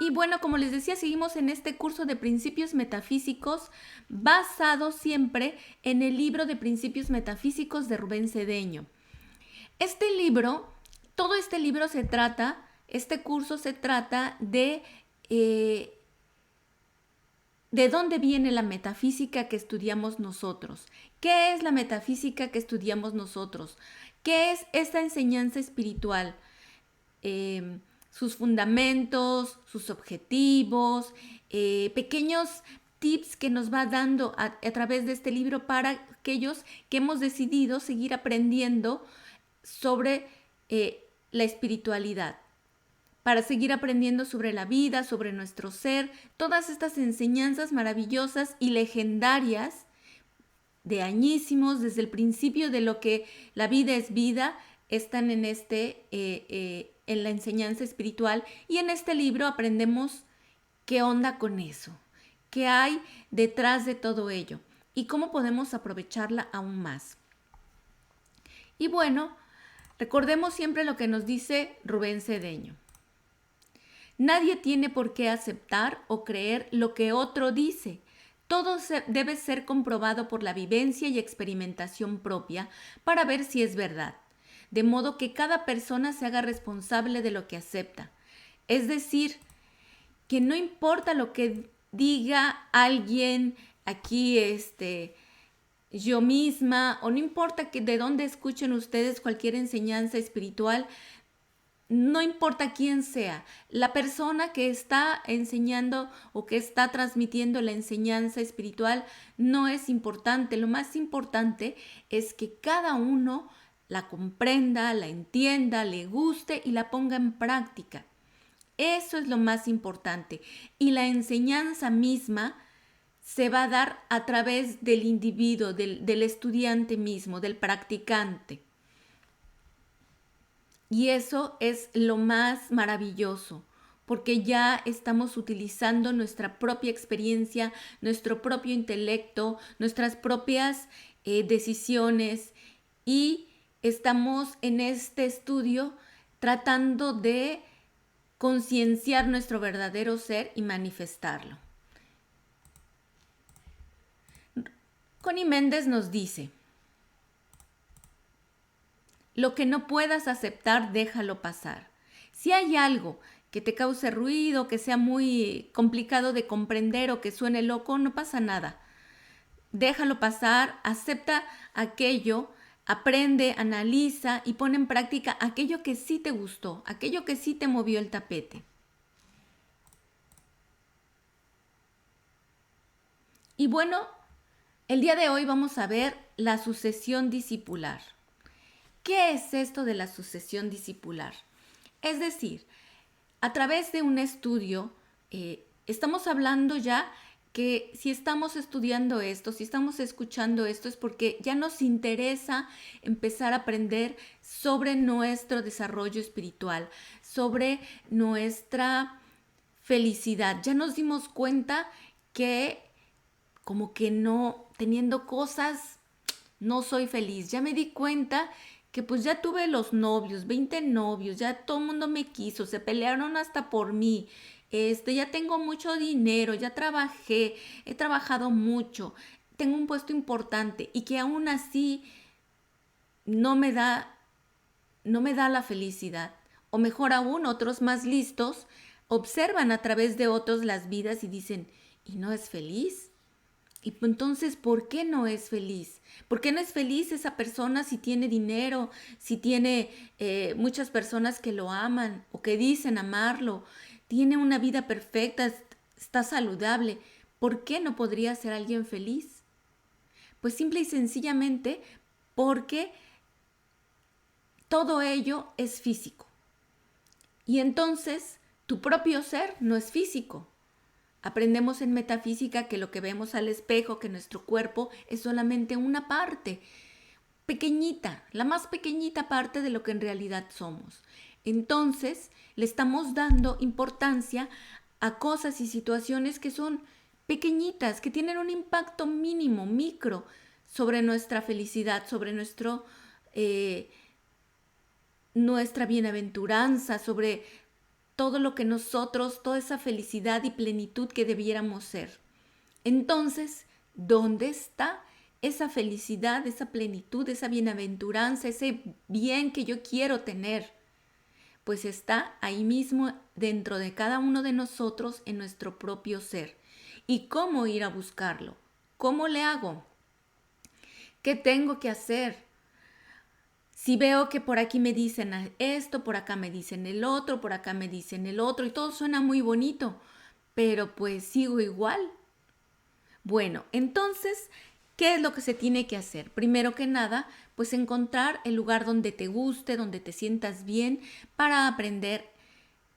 Y bueno, como les decía, seguimos en este curso de principios metafísicos basado siempre en el libro de principios metafísicos de Rubén Cedeño. Este libro, todo este libro se trata, este curso se trata de dónde viene la metafísica que estudiamos nosotros. ¿Qué es la metafísica que estudiamos nosotros? ¿Qué es esta enseñanza espiritual? Sus fundamentos, sus objetivos, pequeños tips que nos va dando a través de este libro para aquellos que hemos decidido seguir aprendiendo sobre la espiritualidad, para seguir aprendiendo sobre la vida, sobre nuestro ser, todas estas enseñanzas maravillosas y legendarias de añísimos, desde el principio de lo que la vida es vida, están en en la enseñanza espiritual, y en este libro aprendemos qué onda con eso, qué hay detrás de todo ello y cómo podemos aprovecharla aún más. Y bueno, recordemos siempre lo que nos dice Rubén Cedeño. Nadie tiene por qué aceptar o creer lo que otro dice. Todo debe ser comprobado por la vivencia y experimentación propia para ver si es verdad, de modo que cada persona se haga responsable de lo que acepta. Es decir, que no importa lo que diga alguien aquí, yo misma, o no importa que de dónde escuchen ustedes cualquier enseñanza espiritual, no importa quién sea, la persona que está enseñando o que está transmitiendo la enseñanza espiritual no es importante. Lo más importante es que cada uno la comprenda, la entienda, le guste y la ponga en práctica. Eso es lo más importante. Y la enseñanza misma se va a dar a través del individuo, del estudiante mismo, del practicante. Y eso es lo más maravilloso, porque ya estamos utilizando nuestra propia experiencia, nuestro propio intelecto, nuestras propias decisiones, y estamos en este estudio tratando de concienciar nuestro verdadero ser y manifestarlo. Connie Méndez nos dice: lo que no puedas aceptar, déjalo pasar. Si hay algo que te cause ruido, que sea muy complicado de comprender o que suene loco, no pasa nada. Déjalo pasar, acepta aquello, aprende, analiza y pone en práctica aquello que sí te gustó, aquello que sí te movió el tapete. Y bueno, el día de hoy vamos a ver la sucesión discipular. ¿Qué es esto de la sucesión discipular? Es decir, a través de un estudio, estamos hablando ya que si estamos estudiando esto, si estamos escuchando esto, es porque ya nos interesa empezar a aprender sobre nuestro desarrollo espiritual, sobre nuestra felicidad. Ya nos dimos cuenta que como que no, teniendo cosas, no soy feliz. Ya me di cuenta que pues ya tuve los novios, 20 novios, ya todo el mundo me quiso, se pelearon hasta por mí. Ya tengo mucho dinero, ya trabajé, he trabajado mucho, tengo un puesto importante, y que aún así no me da, no me da la felicidad. O mejor aún, otros más listos observan a través de otros las vidas y dicen: ¿y no es feliz? Y entonces, ¿por qué no es feliz? ¿Por qué no es feliz esa persona si tiene dinero, si tiene muchas personas que lo aman o que dicen amarlo? Tiene una vida perfecta, está saludable. ¿Por qué no podría ser alguien feliz? Pues simple y sencillamente porque todo ello es físico. Y entonces tu propio ser no es físico. Aprendemos en metafísica que lo que vemos al espejo, que nuestro cuerpo es solamente una parte, pequeñita, la más pequeñita parte de lo que en realidad somos. Entonces, le estamos dando importancia a cosas y situaciones que son pequeñitas, que tienen un impacto mínimo, micro, sobre nuestra felicidad, sobre nuestra bienaventuranza, sobre todo lo que nosotros, toda esa felicidad y plenitud que debiéramos ser. Entonces, ¿dónde está esa felicidad, esa plenitud, esa bienaventuranza, ese bien que yo quiero tener? Pues está ahí mismo dentro de cada uno de nosotros en nuestro propio ser. ¿Y cómo ir a buscarlo? ¿Cómo le hago? ¿Qué tengo que hacer? Si veo que por aquí me dicen esto, por acá me dicen el otro, por acá me dicen el otro y todo suena muy bonito, pero pues sigo igual. Bueno, entonces, ¿qué es lo que se tiene que hacer? Primero que nada, pues encontrar el lugar donde te guste, donde te sientas bien para aprender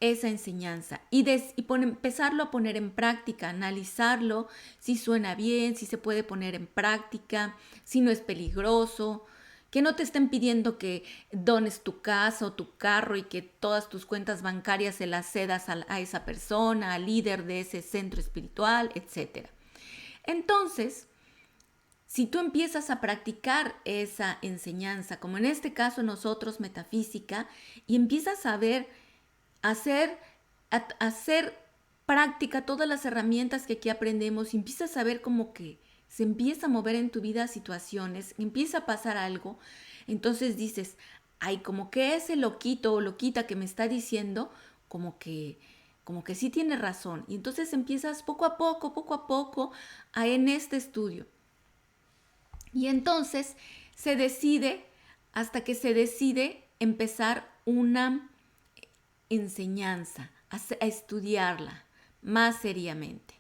esa enseñanza y empezarlo a poner en práctica, analizarlo, si suena bien, si se puede poner en práctica, si no es peligroso, que no te estén pidiendo que dones tu casa o tu carro y que todas tus cuentas bancarias se las cedas a esa persona, al líder de ese centro espiritual, etc. Entonces, si tú empiezas a practicar esa enseñanza, como en este caso nosotros, metafísica, y empiezas a ver, hacer práctica todas las herramientas que aquí aprendemos, y empiezas a ver como que se empieza a mover en tu vida situaciones, empieza a pasar algo, entonces dices, ay, como que ese loquito o loquita que me está diciendo, como que sí tiene razón. Y entonces empiezas poco a poco, en este estudio. Y entonces hasta que se decide empezar una enseñanza, a estudiarla más seriamente.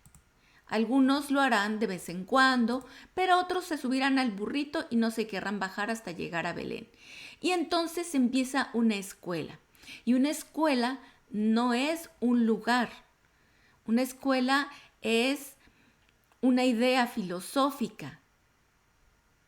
Algunos lo harán de vez en cuando, pero otros se subirán al burrito y no se querrán bajar hasta llegar a Belén. Y entonces empieza una escuela. Y una escuela no es un lugar. Una escuela es una idea filosófica.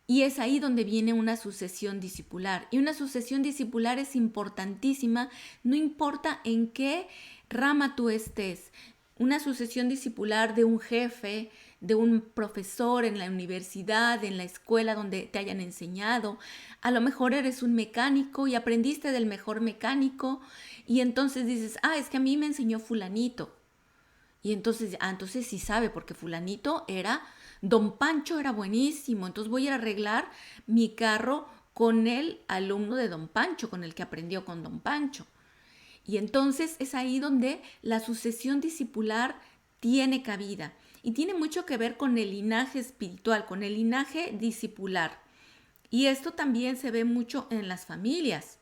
Y es ahí donde viene una sucesión discipular. Y una sucesión discipular es importantísima, no importa en qué rama tú estés. Una sucesión discipular de un jefe, de un profesor en la universidad, en la escuela donde te hayan enseñado. A lo mejor eres un mecánico y aprendiste del mejor mecánico y entonces dices, es que a mí me enseñó fulanito. Y entonces sí sabe, porque fulanito Don Pancho era buenísimo, entonces voy a ir a arreglar mi carro con el alumno de Don Pancho, con el que aprendió con Don Pancho. Y entonces es ahí donde la sucesión discipular tiene cabida y tiene mucho que ver con el linaje espiritual, con el linaje discipular. Y esto también se ve mucho en las familias.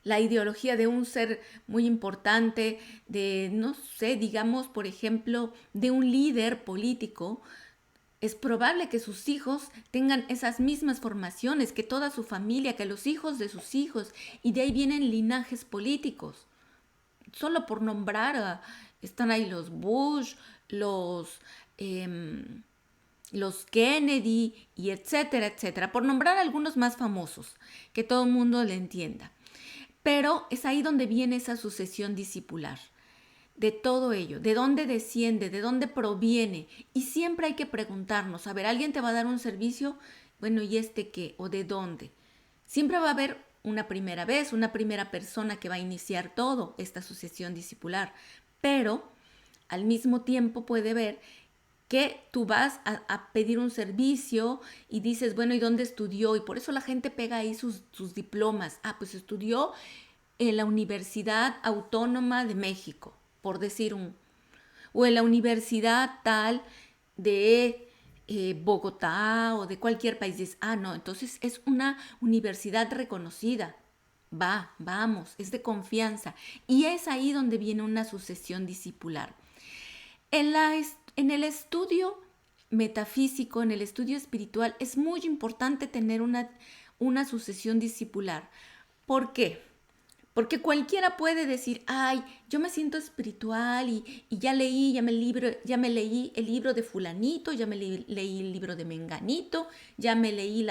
La ideología de un ser muy importante, de, no sé, digamos, por ejemplo, de un líder político, es probable que sus hijos tengan esas mismas formaciones, que toda su familia, que los hijos de sus hijos, y de ahí vienen linajes políticos. Solo por nombrar, están ahí los Bush, los Kennedy, y etcétera, etcétera, por nombrar algunos más famosos, que todo el mundo le entienda. Pero es ahí donde viene esa sucesión discipular, de todo ello, de dónde desciende, de dónde proviene. Y siempre hay que preguntarnos, a ver, ¿alguien te va a dar un servicio? Bueno, ¿y este qué? ¿O de dónde? Siempre va a haber una primera vez, una primera persona que va a iniciar todo esta sucesión discipular, pero al mismo tiempo puede ver que tú vas a pedir un servicio y dices, bueno, ¿y dónde estudió? Y por eso la gente pega ahí sus diplomas. Pues estudió en la Universidad Autónoma de México, por decir o en la universidad tal de Bogotá o de cualquier país. Dices, no, entonces es una universidad reconocida. Vamos, es de confianza. Y es ahí donde viene una sucesión discipular. En el estudio metafísico, en el estudio espiritual, es muy importante tener una sucesión discipular. ¿Por qué? Porque cualquiera puede decir, yo me siento espiritual y ya leí el libro de fulanito, ya me leí el libro de menganito, ya me leí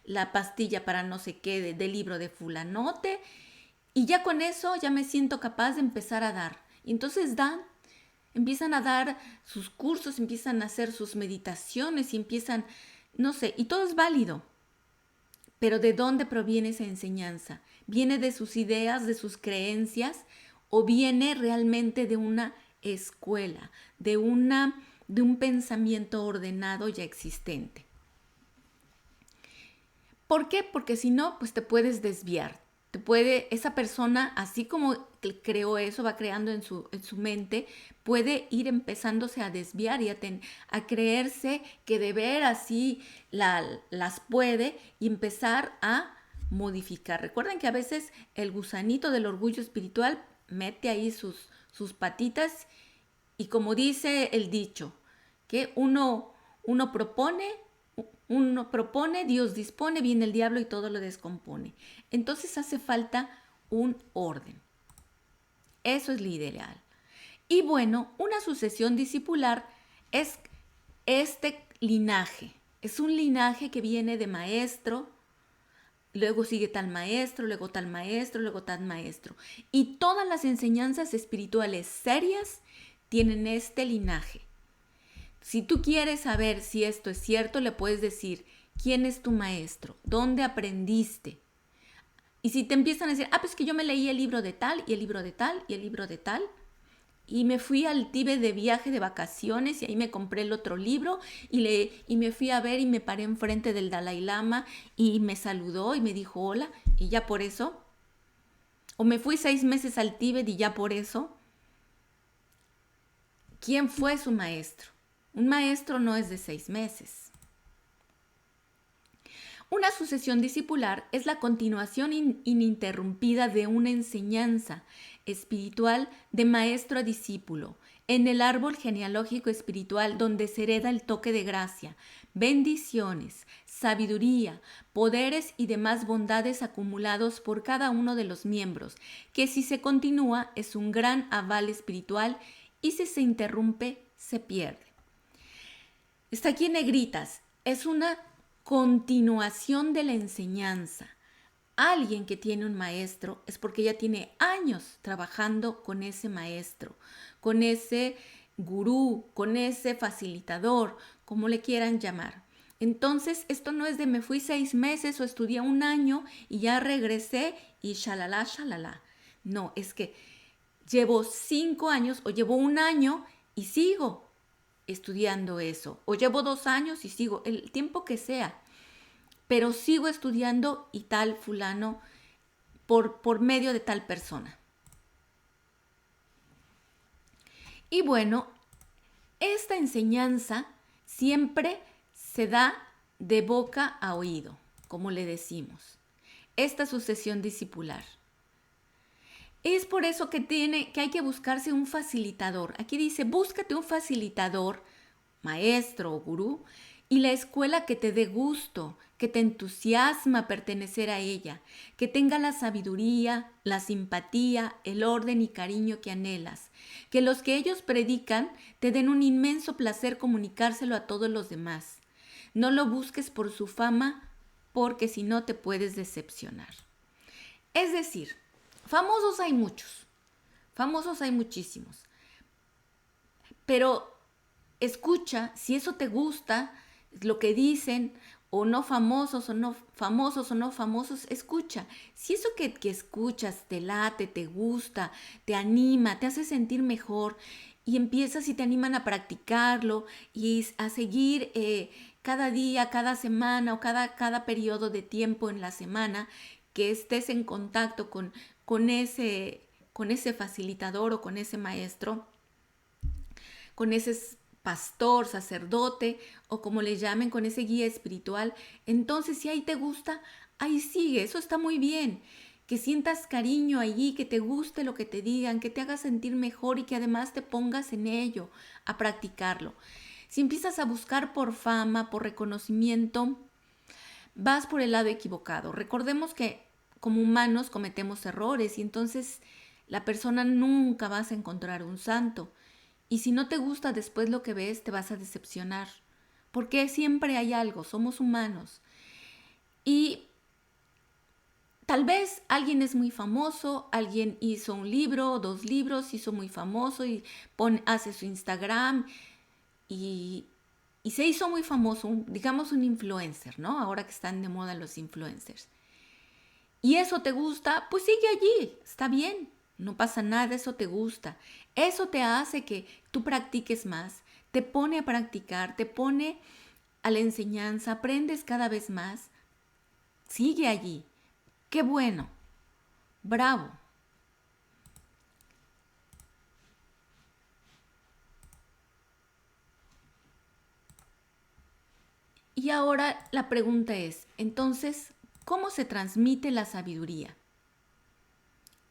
la pastilla para no sé qué del libro de fulanote, y ya con eso ya me siento capaz de empezar a dar. Y entonces empiezan a dar sus cursos, empiezan a hacer sus meditaciones y empiezan, no sé, y todo es válido. Pero ¿de dónde proviene esa enseñanza? ¿Viene de sus ideas, de sus creencias o viene realmente de una escuela, de un pensamiento ordenado ya existente. ¿Por qué? Porque si no, pues te puedes desviar. Esa persona, así como creó eso, va creando en su mente, puede ir empezándose a desviar y a creerse que de veras sí las puede y empezar a modificar. Recuerden que a veces el gusanito del orgullo espiritual mete ahí sus patitas y, como dice el dicho, que uno propone, Dios dispone, viene el diablo y todo lo descompone. Entonces hace falta un orden. Eso es lo ideal. Y bueno, una sucesión discipular es este linaje. Es un linaje que viene de maestro, luego sigue tal maestro, luego tal maestro, luego tal maestro. Y todas las enseñanzas espirituales serias tienen este linaje. Si tú quieres saber si esto es cierto, le puedes decir, ¿quién es tu maestro? ¿Dónde aprendiste? Y si te empiezan a decir, pues que yo me leí el libro de tal, y el libro de tal, y el libro de tal, y me fui al Tíbet de viaje de vacaciones, y ahí me compré el otro libro, y me fui a ver y me paré enfrente del Dalai Lama, y me saludó y me dijo hola, y ya por eso. O me fui 6 meses al Tíbet y ya por eso. ¿Quién fue su maestro? Un maestro no es de 6 meses. Una sucesión discipular es la continuación ininterrumpida de una enseñanza espiritual de maestro a discípulo, en el árbol genealógico espiritual donde se hereda el toque de gracia, bendiciones, sabiduría, poderes y demás bondades acumulados por cada uno de los miembros, que si se continúa es un gran aval espiritual y si se interrumpe se pierde. Está aquí en negritas, es una continuación de la enseñanza. Alguien que tiene un maestro es porque ya tiene años trabajando con ese maestro, con ese gurú, con ese facilitador, como le quieran llamar. Entonces, esto no es de me fui 6 meses o estudié un año y ya regresé y shalala, shalala. No, es que llevo 5 años o llevo un año y sigo estudiando eso, o llevo 2 años y sigo, el tiempo que sea, pero sigo estudiando y tal fulano por medio de tal persona. Y bueno, esta enseñanza siempre se da de boca a oído, como le decimos, esta sucesión discipular. Es por eso que hay que buscarse un facilitador. Aquí dice, búscate un facilitador, maestro o gurú, y la escuela que te dé gusto, que te entusiasma pertenecer a ella, que tenga la sabiduría, la simpatía, el orden y cariño que anhelas, que los que ellos predican te den un inmenso placer comunicárselo a todos los demás. No lo busques por su fama, porque si no te puedes decepcionar. Es decir, famosos hay muchos, famosos hay muchísimos, pero escucha, si eso te gusta, lo que dicen, o no famosos, o no famosos, escucha. Si eso que escuchas te late, te gusta, te anima, te hace sentir mejor, y empiezas y te animan a practicarlo y a seguir cada día, cada semana o cada periodo de tiempo en la semana que estés en contacto con ese facilitador o con ese maestro, con ese pastor, sacerdote o como le llamen, con ese guía espiritual. Entonces, si ahí te gusta, ahí sigue, eso está muy bien. Que sientas cariño allí, que te guste lo que te digan, que te haga sentir mejor y que además te pongas en ello, a practicarlo. Si empiezas a buscar por fama, por reconocimiento, vas por el lado equivocado. Recordemos que como humanos cometemos errores y entonces la persona nunca vas a encontrar un santo. Y si no te gusta después lo que ves, te vas a decepcionar. Porque siempre hay algo, somos humanos. Y tal vez alguien es muy famoso, alguien hizo un libro, 2 libros, hizo muy famoso y hace su Instagram y se hizo muy famoso, digamos un influencer, ¿no? Ahora que están de moda los influencers. Y eso te gusta, pues sigue allí, está bien. No pasa nada, eso te gusta. Eso te hace que tú practiques más, te pone a practicar, te pone a la enseñanza, aprendes cada vez más. Sigue allí. Qué bueno. Bravo. Y ahora la pregunta es, entonces, ¿cómo se transmite la sabiduría?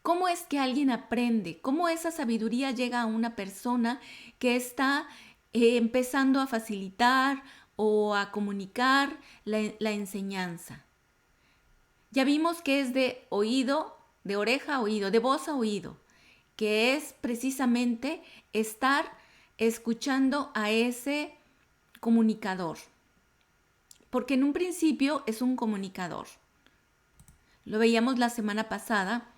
¿Cómo es que alguien aprende? ¿Cómo esa sabiduría llega a una persona que está empezando a facilitar o a comunicar la enseñanza? Ya vimos que es de oído, de oreja a oído, de voz a oído, que es precisamente estar escuchando a ese comunicador, porque en un principio es un comunicador. Lo veíamos la semana pasada,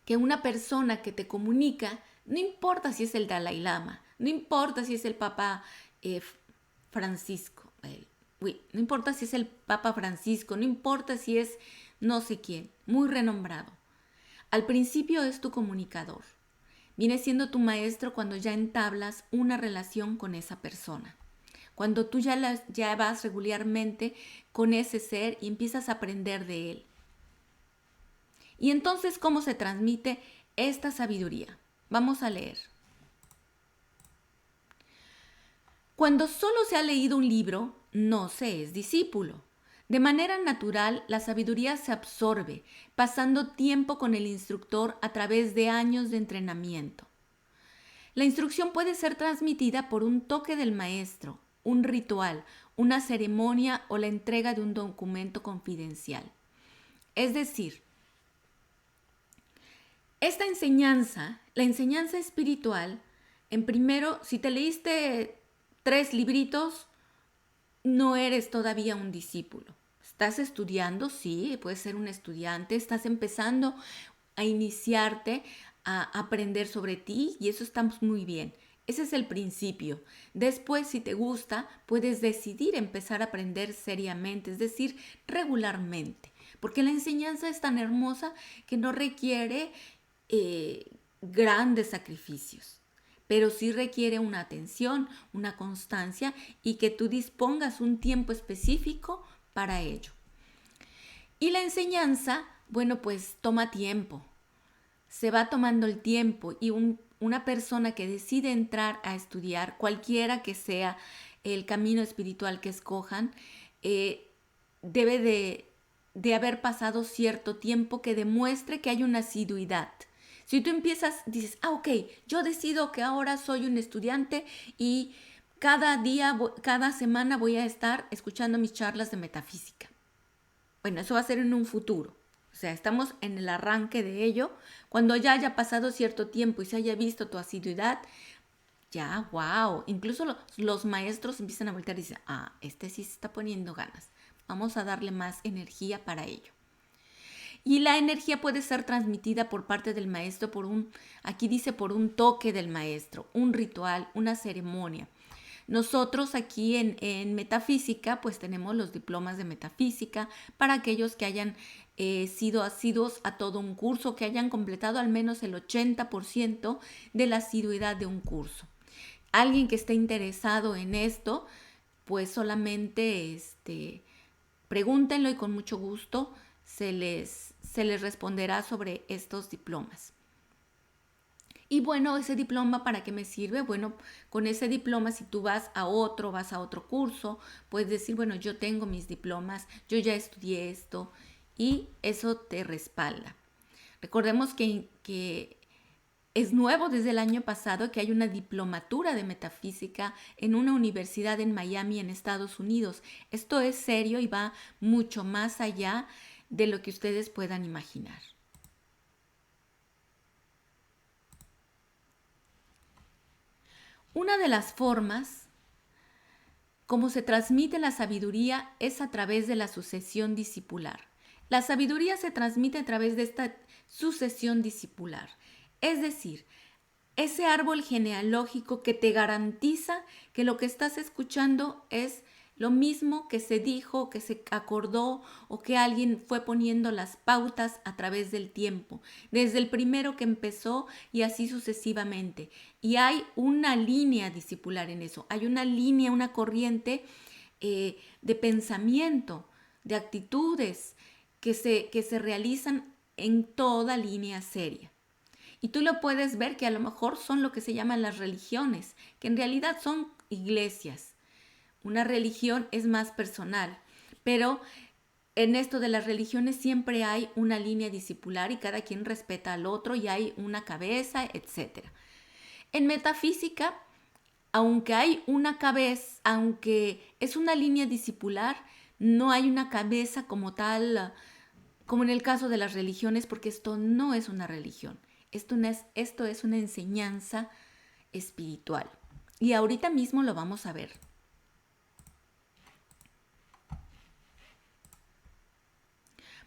que una persona que te comunica, no importa si es el Dalai Lama, no importa si es el Papa Francisco, no importa si es el Papa Francisco, no importa si es no sé quién, muy renombrado. Al principio es tu comunicador. Viene siendo tu maestro cuando ya entablas una relación con esa persona. Cuando tú ya vas regularmente con ese ser y empiezas a aprender de él. Y entonces, ¿cómo se transmite esta sabiduría? Vamos a leer. Cuando solo se ha leído un libro, no se es discípulo. De manera natural, la sabiduría se absorbe, pasando tiempo con el instructor a través de años de entrenamiento. La instrucción puede ser transmitida por un toque del maestro, un ritual, una ceremonia o la entrega de un documento confidencial. Es decir, esta enseñanza, la enseñanza espiritual, en primero, si te leíste 3 libritos, no eres todavía un discípulo. Estás estudiando, sí, puedes ser un estudiante, estás empezando a iniciarte a aprender sobre ti y eso está muy bien. Ese es el principio. Después, si te gusta, puedes decidir empezar a aprender seriamente, es decir, regularmente. Porque la enseñanza es tan hermosa que no requiere grandes sacrificios, pero sí requiere una atención, una constancia y que tú dispongas un tiempo específico para ello. Y la enseñanza, bueno, pues toma tiempo, se va tomando el tiempo y una persona que decide entrar a estudiar, cualquiera que sea el camino espiritual que escojan, debe de haber pasado cierto tiempo que demuestre que hay una asiduidad. Si tú empiezas, dices, ok, yo decido que ahora soy un estudiante y cada día, cada semana voy a estar escuchando mis charlas de metafísica. Bueno, eso va a ser en un futuro. O sea, estamos en el arranque de ello. Cuando ya haya pasado cierto tiempo y se haya visto tu asiduidad, ya, wow. Incluso los maestros empiezan a voltear y dicen, este sí se está poniendo ganas. Vamos a darle más energía para ello. Y la energía puede ser transmitida por parte del maestro aquí dice por un toque del maestro, un ritual, una ceremonia. Nosotros aquí en metafísica pues tenemos los diplomas de metafísica para aquellos que hayan sido asiduos a todo un curso, que hayan completado al menos el 80% de la asiduidad de un curso. Alguien que esté interesado en esto, pues solamente pregúntenlo y con mucho gusto se les responderá sobre estos diplomas. Y bueno, ese diploma, ¿para qué me sirve? Bueno, con ese diploma, si tú vas a otro curso, puedes decir, bueno, yo tengo mis diplomas, yo ya estudié esto y eso te respalda. Recordemos que es nuevo desde el año pasado que hay una diplomatura de metafísica en una universidad en Miami, en Estados Unidos. Esto es serio y va mucho más allá de lo que ustedes puedan imaginar. Una de las formas como se transmite la sabiduría es a través de la sucesión discipular. La sabiduría se transmite a través de esta sucesión discipular, es decir, ese árbol genealógico que te garantiza que lo que estás escuchando es Lo mismo que se dijo, que se acordó o que alguien fue poniendo las pautas a través del tiempo, desde el primero que empezó y así sucesivamente. Y hay una línea discipular en eso, hay una línea, una corriente de pensamiento, de actitudes que se realizan en toda línea seria. Y tú lo puedes ver que a lo mejor son lo que se llaman las religiones, que en realidad son iglesias. Una religión es más personal, pero en esto de las religiones siempre hay una línea discipular y cada quien respeta al otro y hay una cabeza, etc. En metafísica, aunque hay una cabeza, aunque es una línea discipular, no hay una cabeza como tal, como en el caso de las religiones, porque esto no es una religión. Esto es una enseñanza espiritual. Y ahorita mismo lo vamos a ver.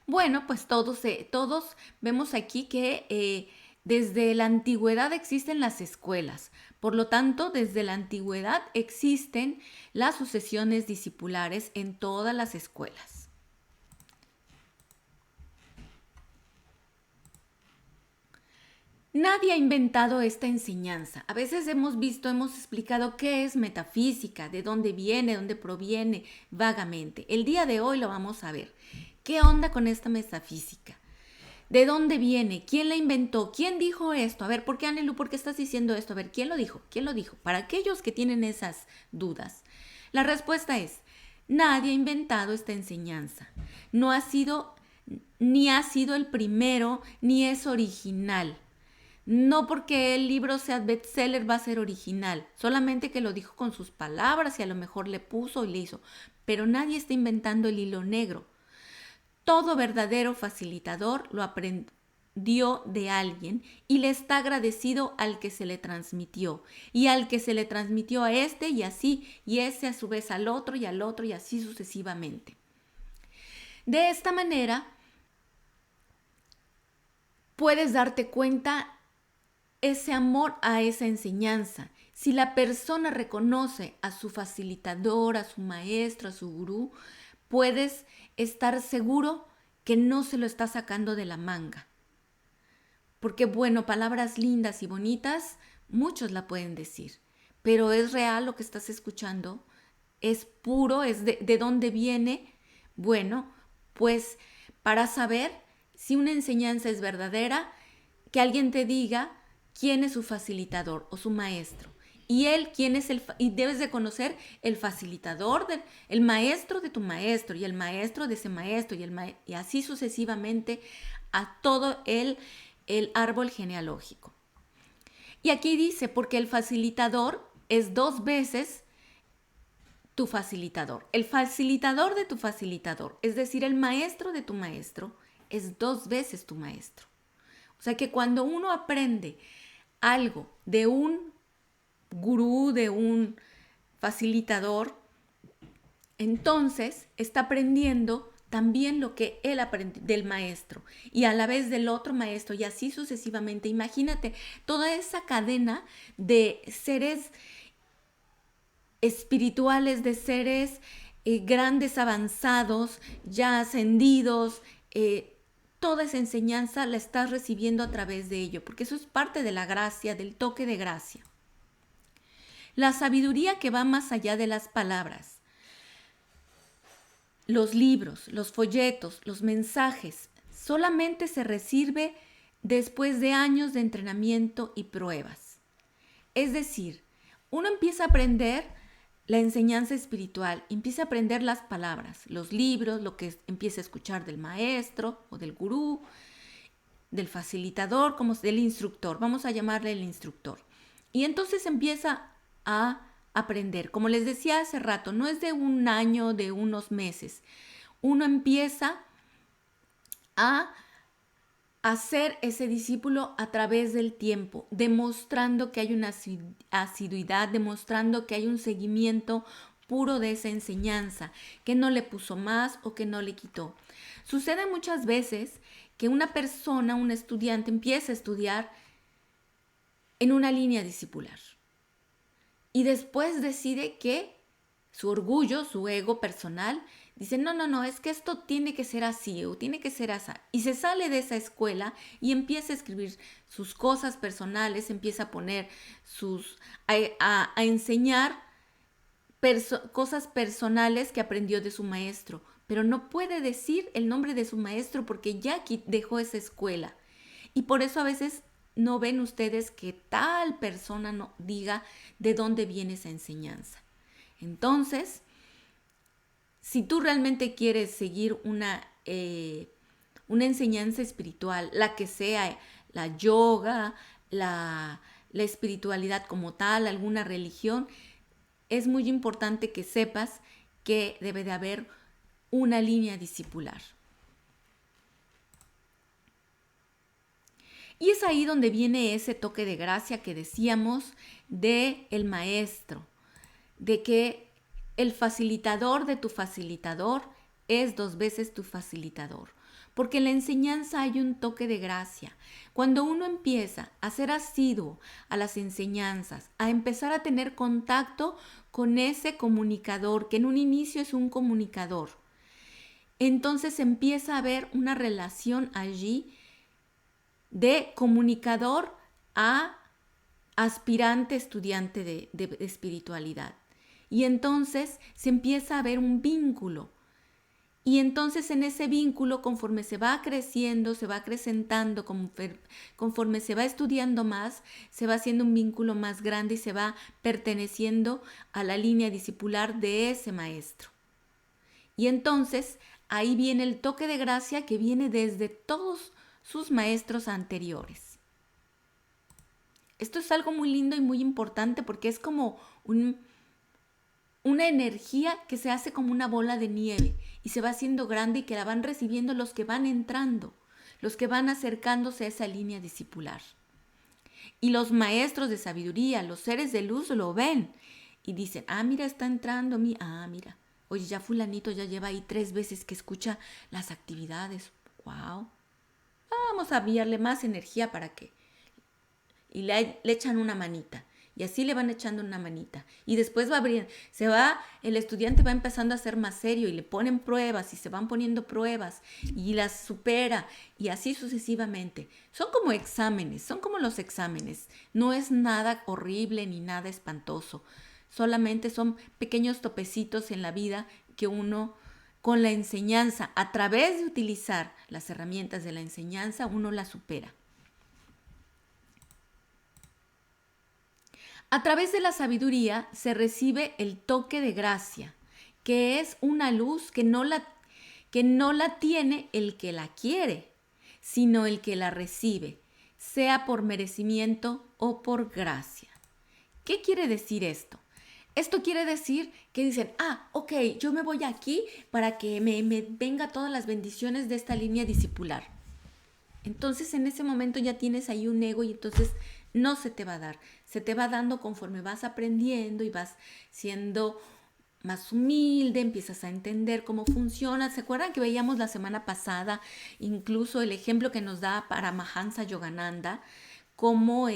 Bueno, pues todos vemos aquí que desde la antigüedad existen las escuelas. Por lo tanto, desde la antigüedad existen las sucesiones discipulares en todas las escuelas. Nadie ha inventado esta enseñanza. A veces hemos explicado qué es metafísica, de dónde viene, dónde proviene, vagamente. El día de hoy lo vamos a ver. ¿Qué onda con esta metafísica? ¿De dónde viene? ¿Quién la inventó? ¿Quién dijo esto? A ver, ¿por qué, Anelu, por qué estás diciendo esto? A ver, ¿quién lo dijo? ¿Quién lo dijo? Para aquellos que tienen esas dudas, la respuesta es, nadie ha inventado esta enseñanza. No ha sido, ni ha sido el primero, ni es original. No porque el libro sea bestseller va a ser original, solamente que lo dijo con sus palabras y a lo mejor le puso y le hizo. Pero nadie está inventando el hilo negro. Todo verdadero facilitador lo aprendió de alguien y le está agradecido al que se le transmitió y al que se le transmitió a este y así, y ese a su vez al otro y así sucesivamente. De esta manera puedes darte cuenta ese amor a esa enseñanza. Si la persona reconoce a su facilitador, a su maestro, a su gurú, puedes estar seguro que no se lo está sacando de la manga. Porque bueno, palabras lindas y bonitas, muchos la pueden decir, pero es real lo que estás escuchando, es puro, es de dónde viene. Bueno, pues para saber si una enseñanza es verdadera, que alguien te diga quién es su facilitador o su maestro. Y él, quién es y debes de conocer el facilitador, el maestro de tu maestro y el maestro de ese maestro y así sucesivamente a todo el árbol genealógico. Y aquí dice, porque el facilitador es 2 veces tu facilitador. El facilitador de tu facilitador, es decir, el maestro de tu maestro, es 2 veces tu maestro. O sea que cuando uno aprende algo de un gurú, de un facilitador, entonces está aprendiendo también lo que él aprende del maestro y a la vez del otro maestro y así sucesivamente. Imagínate toda esa cadena de seres espirituales, de seres grandes, avanzados, ya ascendidos, toda esa enseñanza la estás recibiendo a través de ello, porque eso es parte de la gracia, del toque de gracia. La sabiduría que va más allá de las palabras. Los libros, los folletos, los mensajes, solamente se recibe después de años de entrenamiento y pruebas. Es decir, uno empieza a aprender la enseñanza espiritual, empieza a aprender las palabras, los libros, lo que empieza a escuchar del maestro o del gurú, del facilitador, como del instructor, vamos a llamarle el instructor. Y entonces empieza a aprender. Como les decía hace rato, no es de un año, de unos meses. Uno empieza a hacer ese discípulo a través del tiempo, demostrando que hay una asiduidad, demostrando que hay un seguimiento puro de esa enseñanza, que no le puso más o que no le quitó. Sucede muchas veces que una persona, un estudiante, empieza a estudiar en una línea discipular y después decide que su orgullo, su ego personal, dice, no, no, no, es que esto tiene que ser así o tiene que ser así. Y se sale de esa escuela y empieza a escribir sus cosas personales, empieza a poner a enseñar cosas personales que aprendió de su maestro, pero no puede decir el nombre de su maestro porque ya dejó esa escuela. Y por eso a veces no ven ustedes que tal persona no diga de dónde viene esa enseñanza. Entonces, si tú realmente quieres seguir una enseñanza espiritual, la que sea, la yoga, la espiritualidad como tal, alguna religión, es muy importante que sepas que debe de haber una línea discipular. Y es ahí donde viene ese toque de gracia que decíamos de el maestro, de que el facilitador de tu facilitador es 2 veces tu facilitador. Porque en la enseñanza hay un toque de gracia. Cuando uno empieza a ser asiduo a las enseñanzas, a empezar a tener contacto con ese comunicador, que en un inicio es un comunicador, entonces empieza a haber una relación allí de comunicador a aspirante estudiante de espiritualidad. Y entonces se empieza a ver un vínculo. Y entonces en ese vínculo, conforme se va creciendo, se va acrecentando, conforme se va estudiando más, se va haciendo un vínculo más grande y se va perteneciendo a la línea discipular de ese maestro. Y entonces ahí viene el toque de gracia que viene desde todos sus maestros anteriores. Esto es algo muy lindo y muy importante porque es como una energía que se hace como una bola de nieve y se va haciendo grande y que la van recibiendo los que van entrando, los que van acercándose a esa línea discipular. Y los maestros de sabiduría, los seres de luz lo ven y dicen, mira, está entrando mira, oye, ya fulanito ya lleva ahí 3 veces que escucha las actividades. ¡Wow! Vamos a enviarle más energía para que... Y le echan una manita. Y así le van echando una manita. Y después el estudiante va empezando a ser más serio y le ponen pruebas y se van poniendo pruebas y las supera y así sucesivamente. Son como exámenes, son como los exámenes. No es nada horrible ni nada espantoso. Solamente son pequeños topecitos en la vida que uno, con la enseñanza, a través de utilizar las herramientas de la enseñanza, uno la supera. A través de la sabiduría se recibe el toque de gracia, que es una luz que no la tiene el que la quiere, sino el que la recibe, sea por merecimiento o por gracia. ¿Qué quiere decir esto? Esto quiere decir que dicen, ok, yo me voy aquí para que me venga todas las bendiciones de esta línea discipular. Entonces en ese momento ya tienes ahí un ego y entonces no se te va a dar. Se te va dando conforme vas aprendiendo y vas siendo más humilde, empiezas a entender cómo funciona. ¿Se acuerdan que veíamos la semana pasada incluso el ejemplo que nos da Paramahansa Yogananda? Cómo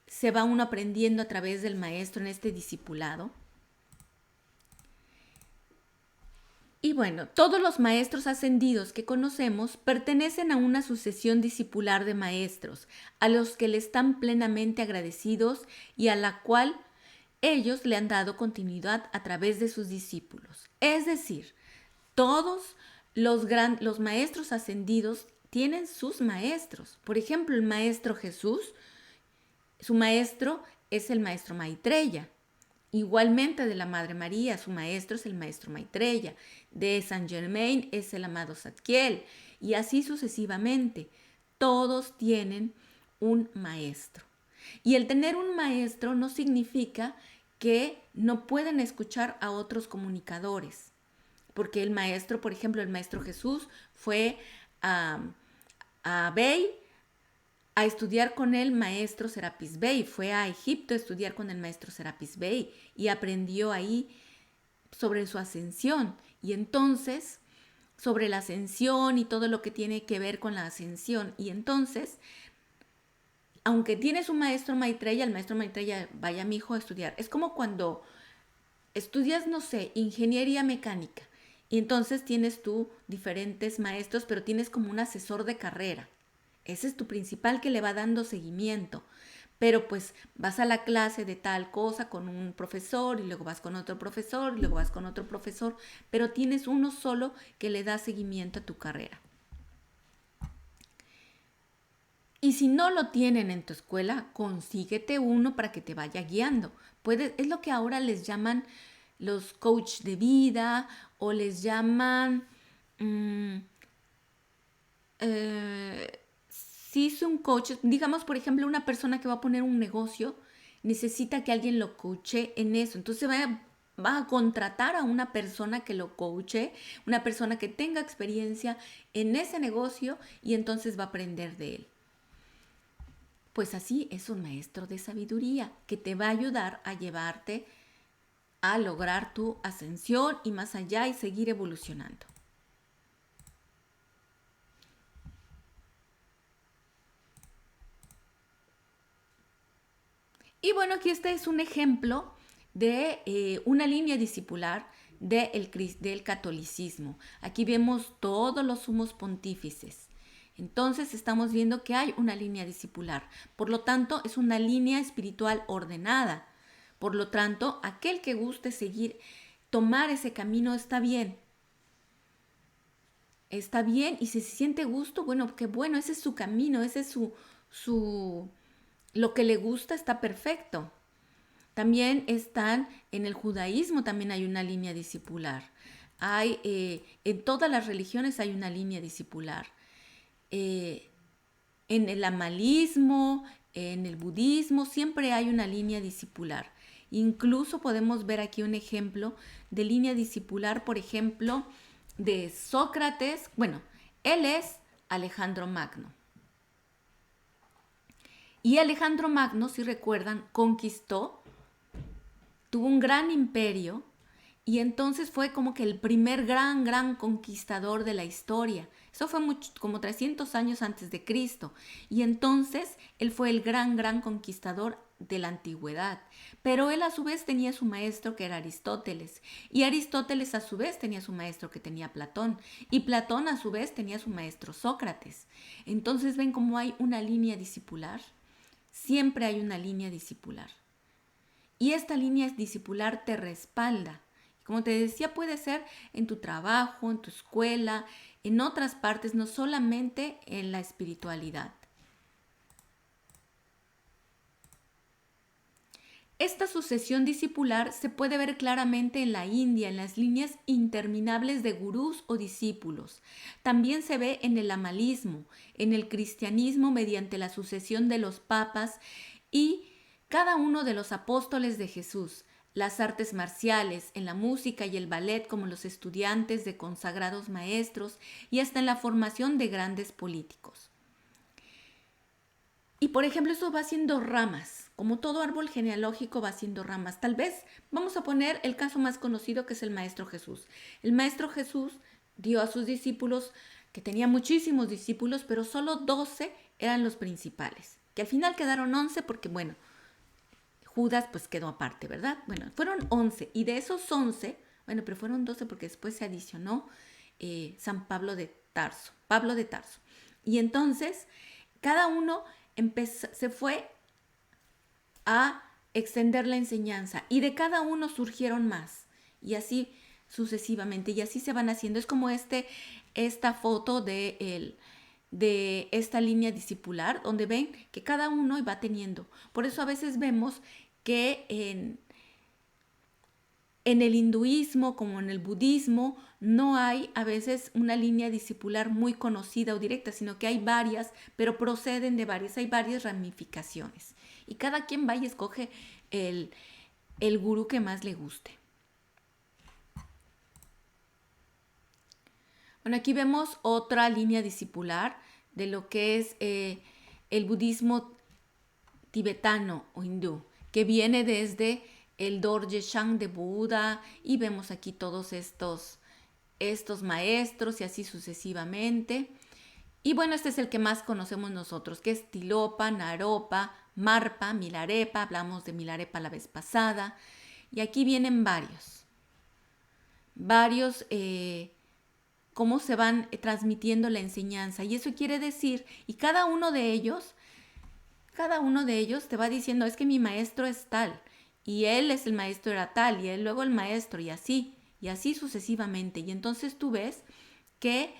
se va uno aprendiendo a través del maestro en este discipulado. Y bueno, todos los maestros ascendidos que conocemos pertenecen a una sucesión discipular de maestros, a los que le están plenamente agradecidos y a la cual ellos le han dado continuidad a través de sus discípulos. Es decir, todos los maestros ascendidos tienen sus maestros. Por ejemplo, el maestro Jesús, su maestro es el maestro Maitreya. Igualmente de la Madre María, su maestro es el maestro Maitreya. De Saint Germain es el amado Zadkiel. Y así sucesivamente. Todos tienen un maestro. Y el tener un maestro no significa que no pueden escuchar a otros comunicadores. Porque el maestro, por ejemplo, el maestro Jesús fue a Bey a estudiar con el maestro Serapis Bey. Fue a Egipto a estudiar con el maestro Serapis Bey y aprendió ahí sobre su ascensión. Y entonces, sobre la ascensión y todo lo que tiene que ver con la ascensión. Y entonces, aunque tienes un maestro Maitreya, el maestro Maitreya, vaya mi hijo a estudiar. Es como cuando estudias, no sé, ingeniería mecánica. Y entonces tienes tú diferentes maestros, pero tienes como un asesor de carrera. Ese es tu principal que le va dando seguimiento. Pero pues vas a la clase de tal cosa con un profesor y luego vas con otro profesor y luego vas con otro profesor, pero tienes uno solo que le da seguimiento a tu carrera. Y si no lo tienen en tu escuela, consíguete uno para que te vaya guiando. Es lo que ahora les llaman los coach de vida o les llaman mm, si es un coach, digamos por ejemplo una persona que va a poner un negocio, necesita que alguien lo coache en eso. Entonces va a contratar a una persona que lo coache, una persona que tenga experiencia en ese negocio y entonces va a aprender de él. Pues así es un maestro de sabiduría que te va a ayudar a llevarte a lograr tu ascensión y más allá y seguir evolucionando. Y bueno, aquí este es un ejemplo de una línea discipular del catolicismo. Aquí vemos todos los sumos pontífices. Entonces estamos viendo que hay una línea discipular. Por lo tanto, es una línea espiritual ordenada. Por lo tanto, aquel que guste seguir, tomar ese camino está bien. Está bien y si se siente gusto, bueno, qué bueno, ese es su camino, ese es su, lo que le gusta está perfecto. También están en el judaísmo, también hay una línea discipular. En todas las religiones hay una línea discipular. Eh, en el amalismo, en el budismo, siempre hay una línea discipular. Incluso podemos ver aquí un ejemplo de línea discipular, por ejemplo, de Sócrates. Bueno, él es Alejandro Magno. Y Alejandro Magno, si recuerdan, tuvo un gran imperio y entonces fue como que el primer gran conquistador de la historia. Eso fue como 300 años antes de Cristo. Y entonces él fue el gran conquistador de la antigüedad. Pero él a su vez tenía su maestro que era Aristóteles. Y Aristóteles a su vez tenía su maestro que tenía Platón. Y Platón a su vez tenía su maestro Sócrates. Entonces ven cómo hay una línea discipular. Siempre hay una línea discipular. Y esta línea discipular te respalda. Como te decía, puede ser en tu trabajo, en tu escuela, en otras partes, no solamente en la espiritualidad. Esta sucesión discipular se puede ver claramente en la India, en las líneas interminables de gurús o discípulos. También se ve en el amalismo, en el cristianismo mediante la sucesión de los papas y cada uno de los apóstoles de Jesús, las artes marciales, en la música y el ballet como los estudiantes de consagrados maestros y hasta en la formación de grandes políticos. Y por ejemplo, eso va haciendo ramas, como todo árbol genealógico va haciendo ramas. Tal vez vamos a poner el caso más conocido que es el Maestro Jesús. El Maestro Jesús dio a sus discípulos, que tenía muchísimos discípulos, pero solo 12 eran los principales, que al final quedaron 11 porque, bueno, Judas pues quedó aparte, ¿verdad? Bueno, fueron 11 y de esos 11, bueno, pero fueron 12 porque después se adicionó San Pablo de Tarso, Pablo de Tarso. Y entonces cada uno se fue a extender la enseñanza y de cada uno surgieron más y así sucesivamente y así se van haciendo. Es como esta foto de esta línea discipular donde ven que cada uno va teniendo. Por eso a veces vemos que en el hinduismo como en el budismo no hay a veces una línea discipular muy conocida o directa, sino que hay varias, pero proceden de varias, hay varias ramificaciones. Y cada quien va y escoge el gurú que más le guste. Bueno, aquí vemos otra línea discipular de lo que es el budismo tibetano o hindú, que viene desde el Dorje Shang de Buda y vemos aquí todos estos maestros y así sucesivamente. Y bueno, este es el que más conocemos nosotros, que es Tilopa, Naropa, Marpa, Milarepa, hablamos de Milarepa la vez pasada, Y aquí vienen varios, cómo se van transmitiendo la enseñanza. Y eso quiere decir, y cada uno de ellos te va diciendo, es que mi maestro es tal, y él es el maestro era tal, y él luego el maestro, y así sucesivamente. Y entonces tú ves que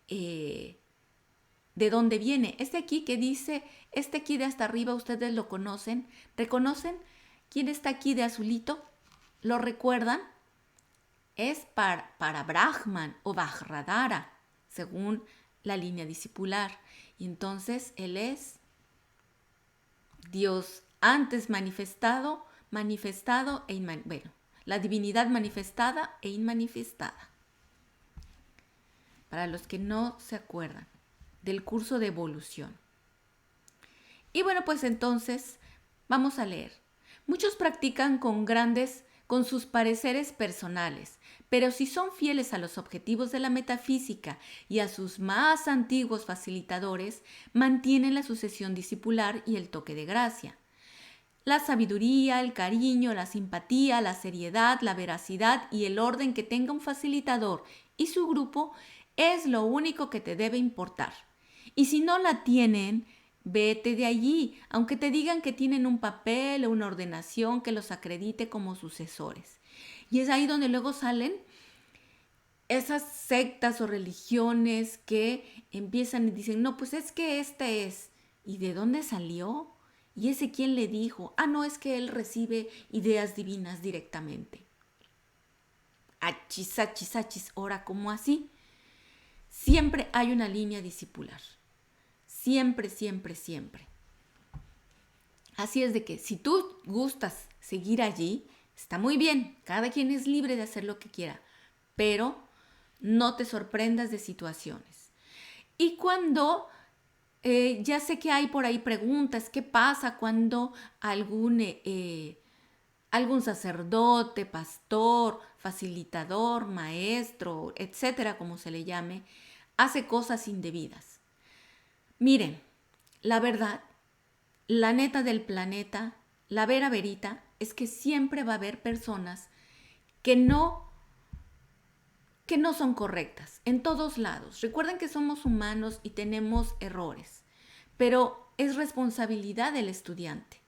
de dónde viene. Este aquí que dice, este aquí de hasta arriba, ustedes lo conocen. ¿Reconocen quién está aquí de azulito? ¿Lo recuerdan? Es para Brahman o Vajradhara, según la línea discipular. Y entonces él es Dios antes manifestado la divinidad manifestada e inmanifestada. Para los que no se acuerdan del curso de evolución. Y bueno, pues entonces vamos a leer. Muchos practican con sus pareceres personales, pero si son fieles a los objetivos de la metafísica y a sus más antiguos facilitadores, mantienen la sucesión discipular y el toque de gracia. La sabiduría, el cariño, la simpatía, la seriedad, la veracidad y el orden que tenga un facilitador y su grupo es lo único que te debe importar. Y si no la tienen, vete de allí, aunque te digan que tienen un papel o una ordenación que los acredite como sucesores. Y es ahí donde luego salen esas sectas o religiones que empiezan y dicen, no, pues es que este es. ¿Y de dónde salió? ¿Y ese quién le dijo? Ah, no, es que él recibe ideas divinas directamente. Achis, achis, achis, ahora, ¿cómo así? Siempre hay una línea discipular. Siempre, siempre, siempre. Así es de que si tú gustas seguir allí, está muy bien. Cada quien es libre de hacer lo que quiera. Pero no te sorprendas de situaciones. Y cuando, ya sé que hay por ahí preguntas, ¿qué pasa cuando algún sacerdote, pastor, facilitador, maestro, etcétera, como se le llame, hace cosas indebidas? Miren, la verdad, la neta del planeta, la vera verita, es que siempre va a haber personas que no son correctas, en todos lados. Recuerden que somos humanos y tenemos errores, pero es responsabilidad del estudiante.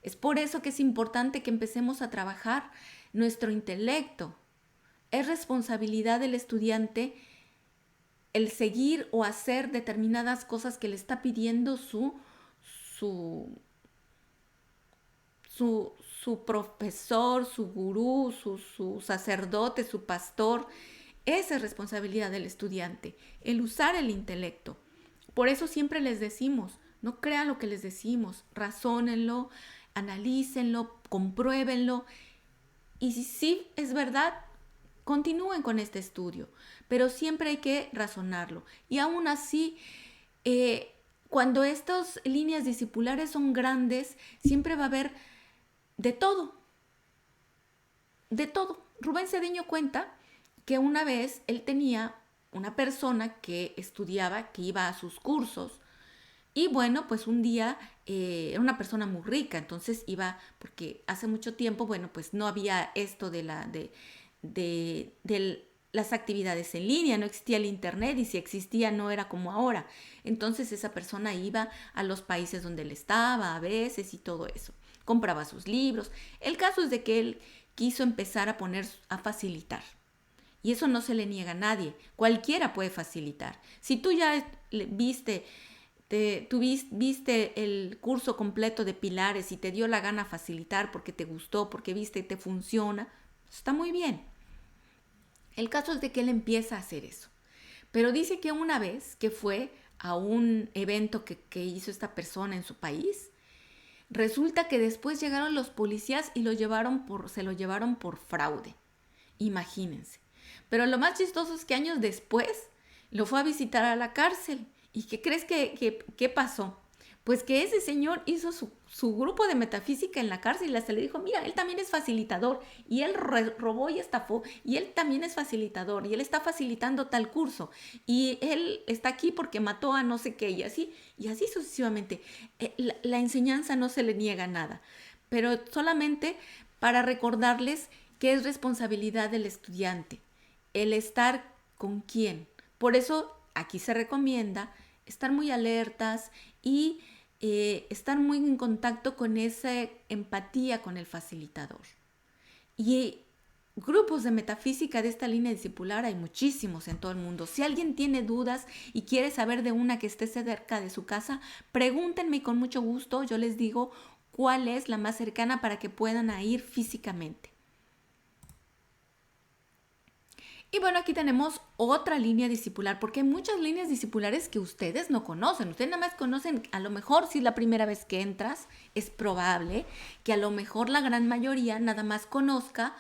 Es por eso que es importante que empecemos a trabajar nuestro intelecto. Es responsabilidad del estudiante el seguir o hacer determinadas cosas que le está pidiendo su profesor, su gurú, su sacerdote, su pastor. Esa es responsabilidad del estudiante, el usar el intelecto. Por eso siempre les decimos, no crean lo que les decimos, razónenlo, analícenlo, compruébenlo. Y si sí es verdad, continúen con este estudio, pero siempre hay que razonarlo. Y aún así, cuando estas líneas discipulares son grandes, siempre va a haber de todo. De todo. Rubén Cediño cuenta que una vez él tenía una persona que estudiaba, que iba a sus cursos, y bueno, pues un día era una persona muy rica, entonces iba, porque hace mucho tiempo, bueno, pues no había esto de las actividades en línea, no existía el internet, y si existía no era como ahora. Entonces esa persona iba a los países donde él estaba a veces y todo eso, compraba sus libros. El caso es de que él quiso empezar a facilitar. Y eso no se le niega a nadie. Cualquiera puede facilitar. Si tú ya viste el curso completo de pilares y te dio la gana facilitar porque te gustó, porque viste que te funciona, está muy bien. El caso es de que él empieza a hacer eso. Pero dice que una vez que fue a un evento que hizo esta persona en su país, resulta que después llegaron los policías y se lo llevaron por fraude. Imagínense. Pero lo más chistoso es que años después lo fue a visitar a la cárcel. ¿Y qué crees que pasó? Pues que ese señor hizo su grupo de metafísica en la cárcel y hasta le dijo, mira, él también es facilitador y él robó y estafó y él también es facilitador y él está facilitando tal curso y él está aquí porque mató a no sé qué y así sucesivamente. La enseñanza no se le niega nada, pero solamente para recordarles que es responsabilidad del estudiante el estar con quién. Por eso aquí se recomienda estar muy alertas y estar muy en contacto con esa empatía con el facilitador. Y grupos de metafísica de esta línea discipular hay muchísimos en todo el mundo. Si alguien tiene dudas y quiere saber de una que esté cerca de su casa, pregúntenme y con mucho gusto yo les digo cuál es la más cercana para que puedan ir físicamente. Y bueno, aquí tenemos otra línea discipular, porque hay muchas líneas discipulares que ustedes no conocen. Ustedes nada más conocen, a lo mejor si es la primera vez que entras, es probable que a lo mejor la gran mayoría nada más conozca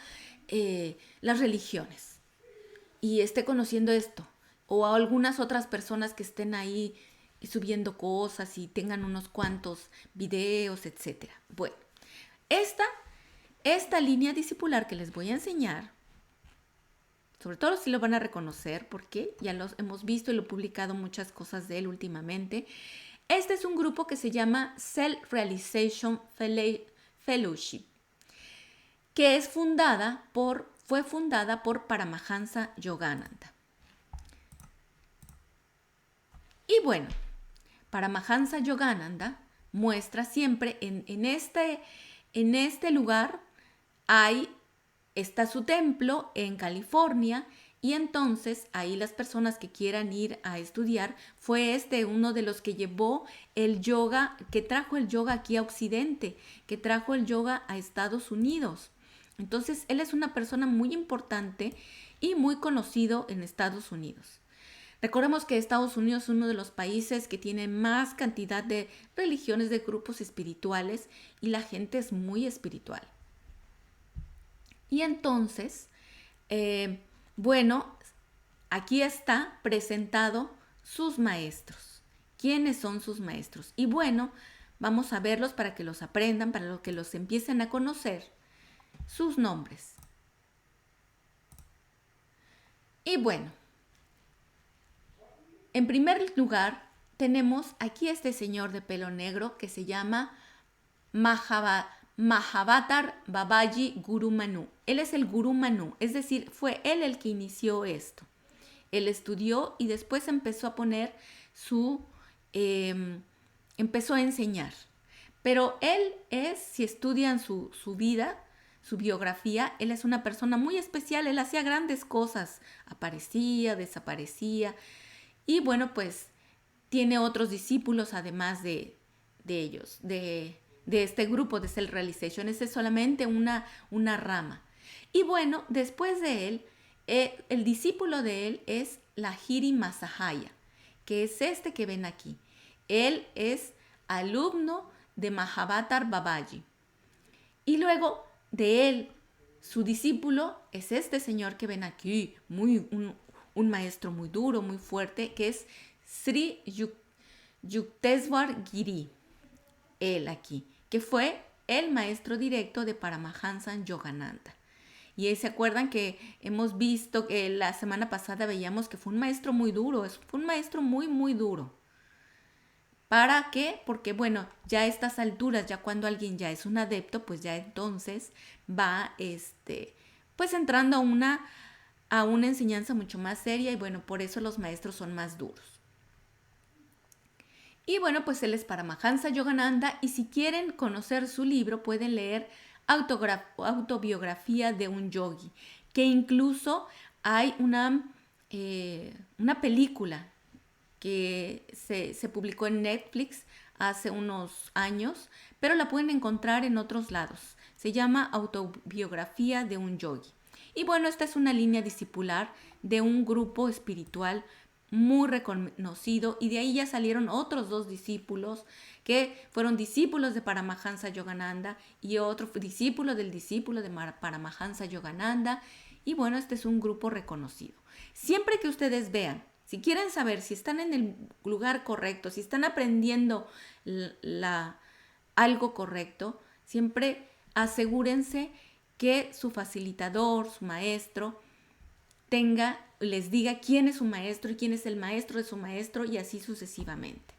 las religiones y esté conociendo esto. O a algunas otras personas que estén ahí subiendo cosas y tengan unos cuantos videos, etc. Bueno, esta línea discipular que les voy a enseñar, sobre todo si lo van a reconocer, porque ya los hemos visto y lo he publicado muchas cosas de él últimamente. Este es un grupo que se llama Self-Realization Fellowship, que fue fundada por Paramahansa Yogananda. Y bueno, Paramahansa Yogananda muestra siempre en este lugar está su templo en California, y entonces ahí las personas que quieran ir a estudiar, fue uno de los que llevó el yoga, que trajo el yoga aquí a Occidente, que trajo el yoga a Estados Unidos. Entonces él es una persona muy importante y muy conocido en Estados Unidos. Recordemos que Estados Unidos es uno de los países que tiene más cantidad de religiones, de grupos espirituales, y la gente es muy espiritual. Y entonces, bueno, aquí está presentado sus maestros. ¿Quiénes son sus maestros? Y bueno, vamos a verlos para que los aprendan, para que los empiecen a conocer. Sus nombres. Y bueno, en primer lugar, tenemos aquí este señor de pelo negro que se llama Mahavatar Babaji Guru Manu. Él es el Guru Manu, es decir, fue él el que inició esto. Él estudió y después empezó a poner empezó a enseñar. Pero él si estudian su vida, su biografía, él es una persona muy especial. Él hacía grandes cosas, aparecía, desaparecía, y bueno, pues tiene otros discípulos además de ellos, de este grupo de Self-Realization. Esa es solamente una rama. Y bueno, después de él, el discípulo de él es Lahiri Masahaya, que es este que ven aquí. Él es alumno de Mahavatar Babaji. Y luego de él, su discípulo es este señor que ven aquí, un maestro muy duro, muy fuerte, que es Sri Yukteswar Giri. Él aquí, que fue el maestro directo de Paramahansa Yogananda. Y ahí se acuerdan que hemos visto que la semana pasada veíamos que fue un maestro muy duro, fue un maestro muy, muy duro. ¿Para qué? Porque bueno, ya a estas alturas, ya cuando alguien ya es un adepto, pues ya entonces va pues entrando a una enseñanza mucho más seria, y bueno, por eso los maestros son más duros. Y bueno, pues él es Paramahansa Yogananda, y si quieren conocer su libro pueden leer Autobiografía de un Yogi, que incluso hay una película que se publicó en Netflix hace unos años, pero la pueden encontrar en otros lados. Se llama Autobiografía de un Yogi. Y bueno, esta es una línea discipular de un grupo espiritual muy reconocido, y de ahí ya salieron otros dos discípulos que fueron discípulos de Paramahansa Yogananda y otro discípulo del discípulo de Paramahansa Yogananda. Y bueno, este es un grupo reconocido. Siempre que ustedes vean, si quieren saber si están en el lugar correcto, si están aprendiendo algo correcto, siempre asegúrense que su facilitador, su maestro, les diga quién es su maestro y quién es el maestro de su maestro, y así sucesivamente.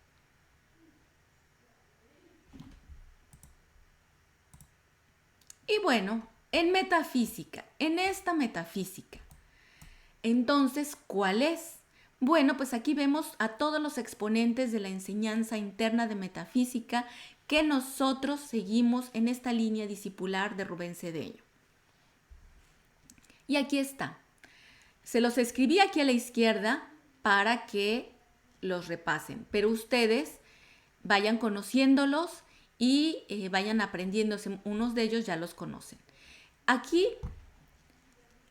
Y bueno, en metafísica, en esta metafísica. Entonces, ¿cuál es? Bueno, pues aquí vemos a todos los exponentes de la enseñanza interna de metafísica que nosotros seguimos en esta línea discipular de Rubén Cedeño. Y aquí está. Se los escribí aquí a la izquierda para que los repasen, pero ustedes vayan conociéndolos y vayan aprendiéndose. Unos de ellos ya los conocen. Aquí,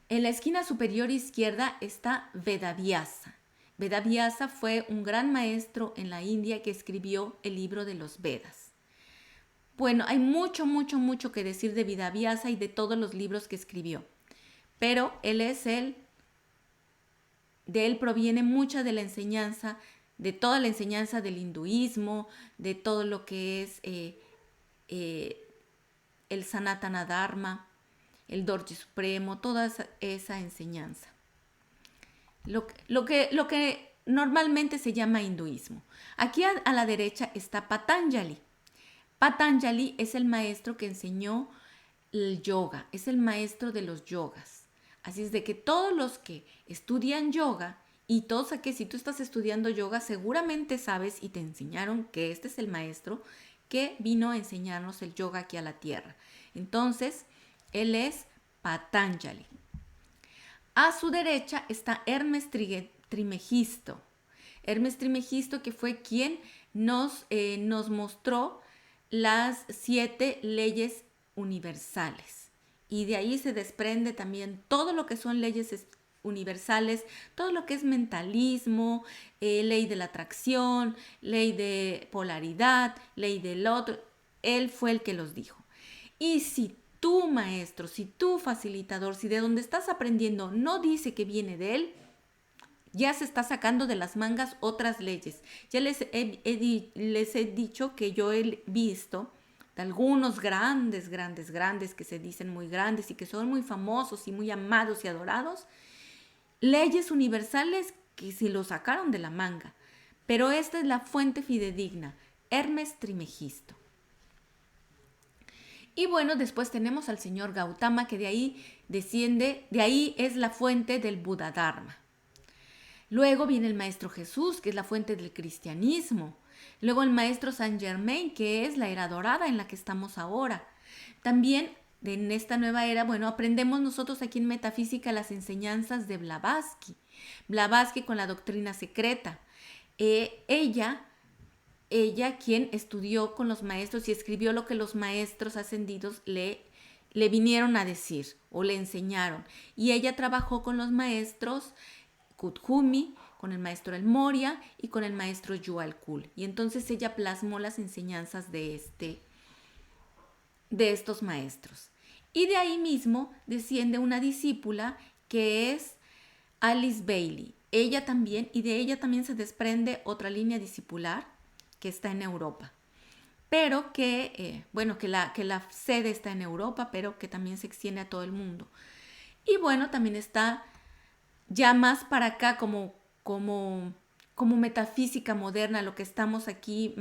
en la esquina superior izquierda, está Vedavyasa. Vedavyasa fue un gran maestro en la India que escribió el libro de los Vedas. Bueno, hay mucho que decir de Vedavyasa y de todos los libros que escribió, pero de él proviene mucha de la enseñanza, de toda la enseñanza del hinduismo, de todo lo que es el Sanatana Dharma, el Dorje Supremo, toda esa enseñanza. Lo que normalmente se llama hinduismo. Aquí a la derecha está Patanjali. Patanjali es el maestro que enseñó el yoga, es el maestro de los yogas. Así es de que todos los que estudian yoga y todos aquellos, si tú estás estudiando yoga, seguramente sabes y te enseñaron que este es el maestro que vino a enseñarnos el yoga aquí a la tierra. Entonces, él es Patanjali. A su derecha está Hermes Trimegisto. Hermes Trimegisto, que fue quien nos mostró las 7 leyes universales. Y de ahí se desprende también todo lo que son leyes universales, todo lo que es mentalismo, ley de la atracción, ley de polaridad, ley del otro. Él fue el que los dijo. Y si tú, maestro, si tú, facilitador, si de donde estás aprendiendo no dice que viene de él, ya se está sacando de las mangas otras leyes. Ya les he dicho que yo he visto de algunos grandes que se dicen muy grandes y que son muy famosos y muy amados y adorados, leyes universales que se lo sacaron de la manga. Pero esta es la fuente fidedigna, Hermes Trimegisto. Y bueno, después tenemos al señor Gautama, que de ahí desciende, de ahí es la fuente del Buda Dharma. Luego viene el Maestro Jesús, que es la fuente del cristianismo. Luego el Maestro Saint Germain, que es la era dorada en la que estamos ahora. También en esta nueva era, bueno, aprendemos nosotros aquí en Metafísica las enseñanzas de Blavatsky. Blavatsky con la doctrina secreta. Ella quien estudió con los maestros y escribió lo que los maestros ascendidos le vinieron a decir o le enseñaron. Y ella trabajó con los maestros Kuthumi, con el maestro El Moria y con el maestro Yuval Kul. Y entonces ella plasmó las enseñanzas de estos maestros. Y de ahí mismo desciende una discípula que es Alice Bailey. Ella también, y de ella también se desprende otra línea discipular que está en Europa, pero que la sede está en Europa, pero que también se extiende a todo el mundo. Y bueno, también está ya más para acá como metafísica moderna, lo que estamos aquí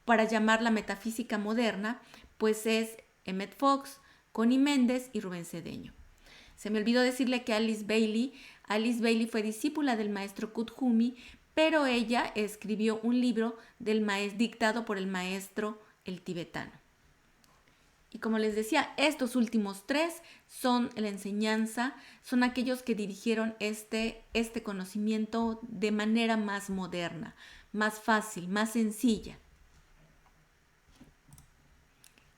para llamar la metafísica moderna, pues es Emmett Fox, Connie Méndez y Rubén Cedeño. Se me olvidó decirle que Alice Bailey fue discípula del maestro Kuthumi, pero ella escribió un libro dictado por el maestro el tibetano. Y como les decía, estos últimos 3 son la enseñanza, son aquellos que dirigieron este conocimiento de manera más moderna, más fácil, más sencilla.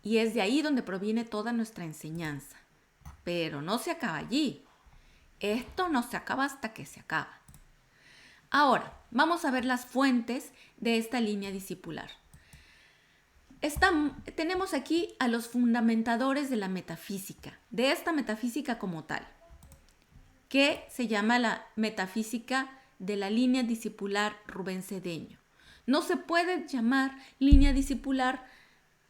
Y es de ahí donde proviene toda nuestra enseñanza. Pero no se acaba allí. Esto no se acaba hasta que se acaba. Ahora, vamos a ver las fuentes de esta línea discipular. Tenemos aquí a los fundamentadores de la metafísica, de esta metafísica como tal, que se llama la metafísica de la línea discipular Rubén Cedeño. No se puede llamar línea discipular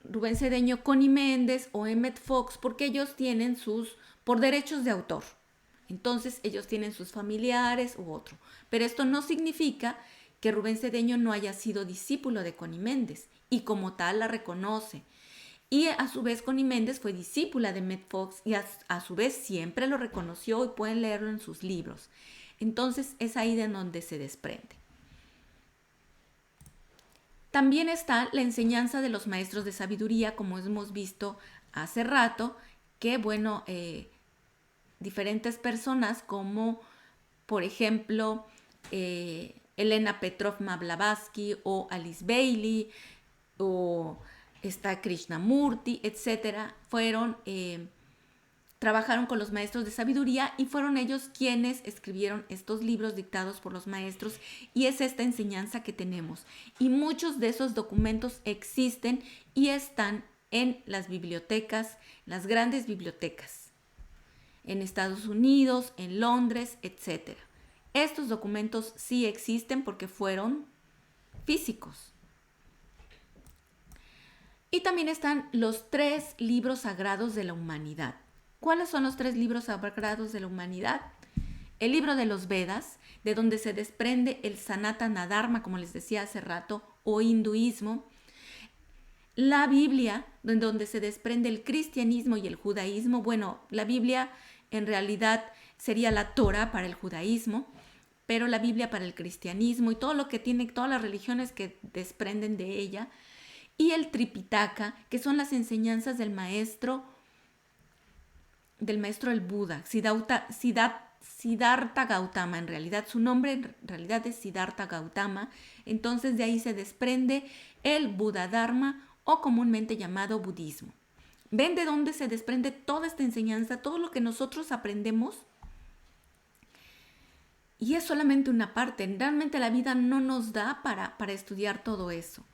Rubén Cedeño, Connie Méndez o Emmett Fox porque ellos tienen por derechos de autor. Entonces ellos tienen sus familiares u otro. Pero esto no significa que Rubén Cedeño no haya sido discípulo de Connie Méndez y como tal la reconoce. Y a su vez Connie Méndez fue discípula de Met Fox y a su vez siempre lo reconoció y pueden leerlo en sus libros. Entonces es ahí de donde se desprende. También está la enseñanza de los maestros de sabiduría, como hemos visto hace rato, que bueno, diferentes personas como por ejemplo Elena Petrovna Blavatsky o Alice Bailey o está Krishnamurti, etcétera, trabajaron con los maestros de sabiduría y fueron ellos quienes escribieron estos libros dictados por los maestros y es esta enseñanza que tenemos. Y muchos de esos documentos existen y están en las bibliotecas, las grandes bibliotecas, en Estados Unidos, en Londres, etcétera. Estos documentos sí existen porque fueron físicos. Y también están los 3 libros sagrados de la humanidad. ¿Cuáles son los 3 libros sagrados de la humanidad? El libro de los Vedas, de donde se desprende el Sanatana Dharma, como les decía hace rato, o hinduismo. La Biblia, de donde se desprende el cristianismo y el judaísmo. Bueno, la Biblia en realidad sería la Torah para el judaísmo, pero la Biblia para el cristianismo y todo lo que tiene, todas las religiones que desprenden de ella. Y el Tripitaka, que son las enseñanzas del maestro el Buda, Siddhartha Gautama. En realidad su nombre en realidad es Siddhartha Gautama. Entonces de ahí se desprende el Buda Dharma o comúnmente llamado budismo. ¿Ven de dónde se desprende toda esta enseñanza, todo lo que nosotros aprendemos? Y es solamente una parte. Realmente la vida no nos da para estudiar todo eso.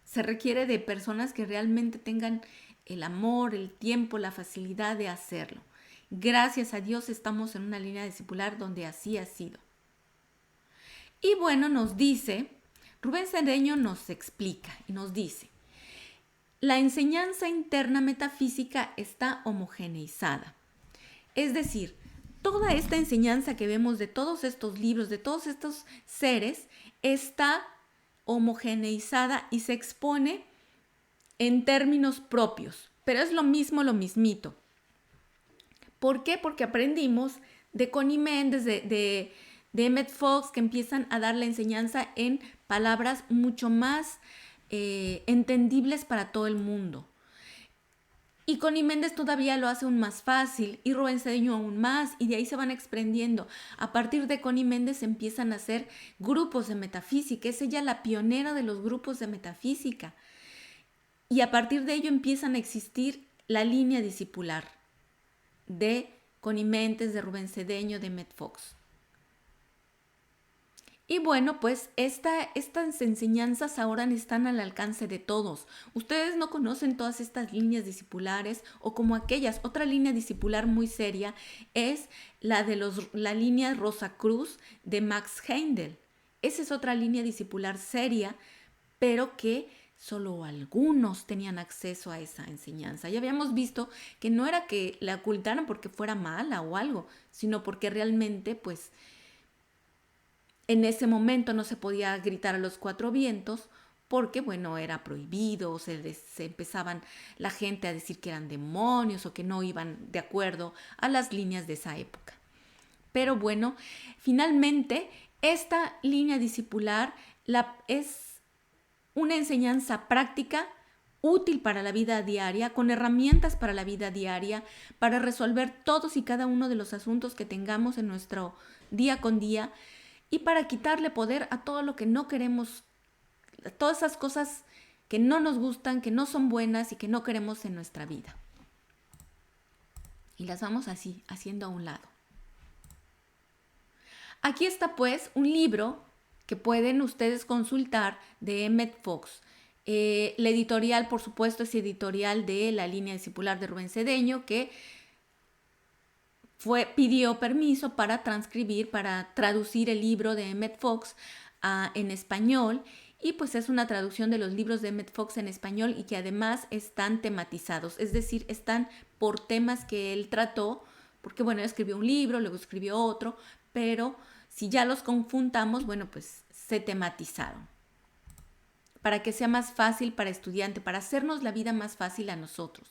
Se requiere de personas que realmente tengan el amor, el tiempo, la facilidad de hacerlo. Gracias a Dios estamos en una línea discipular donde así ha sido. Y bueno, nos dice, Rubén Cedeño nos explica y nos dice, la enseñanza interna metafísica está homogeneizada. Es decir, toda esta enseñanza que vemos de todos estos libros, de todos estos seres, está homogeneizada y se expone en términos propios, pero es lo mismo, lo mismito. ¿Por qué? Porque aprendimos de Connie Méndez, de Emmett Fox, que empiezan a dar la enseñanza en palabras mucho más entendibles para todo el mundo. Y Connie Méndez todavía lo hace aún más fácil y Rubén Cedeño aún más y de ahí se van expandiendo. A partir de Connie Méndez empiezan a hacer grupos de metafísica. Es ella la pionera de los grupos de metafísica. Y a partir de ello empiezan a existir la línea discipular de Connie Méndez, de Rubén Cedeño, de Emmett Fox. Y bueno, pues estas enseñanzas ahora están al alcance de todos. Ustedes no conocen todas estas líneas discipulares o como aquellas. Otra línea discipular muy seria es la línea Rosacruz de Max Heindel. Esa es otra línea discipular seria, pero que solo algunos tenían acceso a esa enseñanza. Ya habíamos visto que no era que la ocultaran porque fuera mala o algo, sino porque realmente pues en ese momento no se podía gritar a los 4 vientos porque, bueno, era prohibido, se empezaban la gente a decir que eran demonios o que no iban de acuerdo a las líneas de esa época. Pero bueno, finalmente esta línea discipular es una enseñanza práctica, útil para la vida diaria, con herramientas para la vida diaria, para resolver todos y cada uno de los asuntos que tengamos en nuestro día con día, y para quitarle poder a todo lo que no queremos, a todas esas cosas que no nos gustan, que no son buenas y que no queremos en nuestra vida. Y las vamos así, haciendo a un lado. Aquí está pues un libro que pueden ustedes consultar de Emmett Fox. La editorial, por supuesto, es editorial de la línea discipular de Rubén Cedeño, que pidió permiso para transcribir, para traducir el libro de Emmett Fox en español, y pues es una traducción de los libros de Emmett Fox en español y que además están tematizados, es decir, están por temas que él trató, porque bueno, él escribió un libro, luego escribió otro, pero si ya los conjuntamos, bueno, pues se tematizaron para que sea más fácil para estudiante, para hacernos la vida más fácil a nosotros.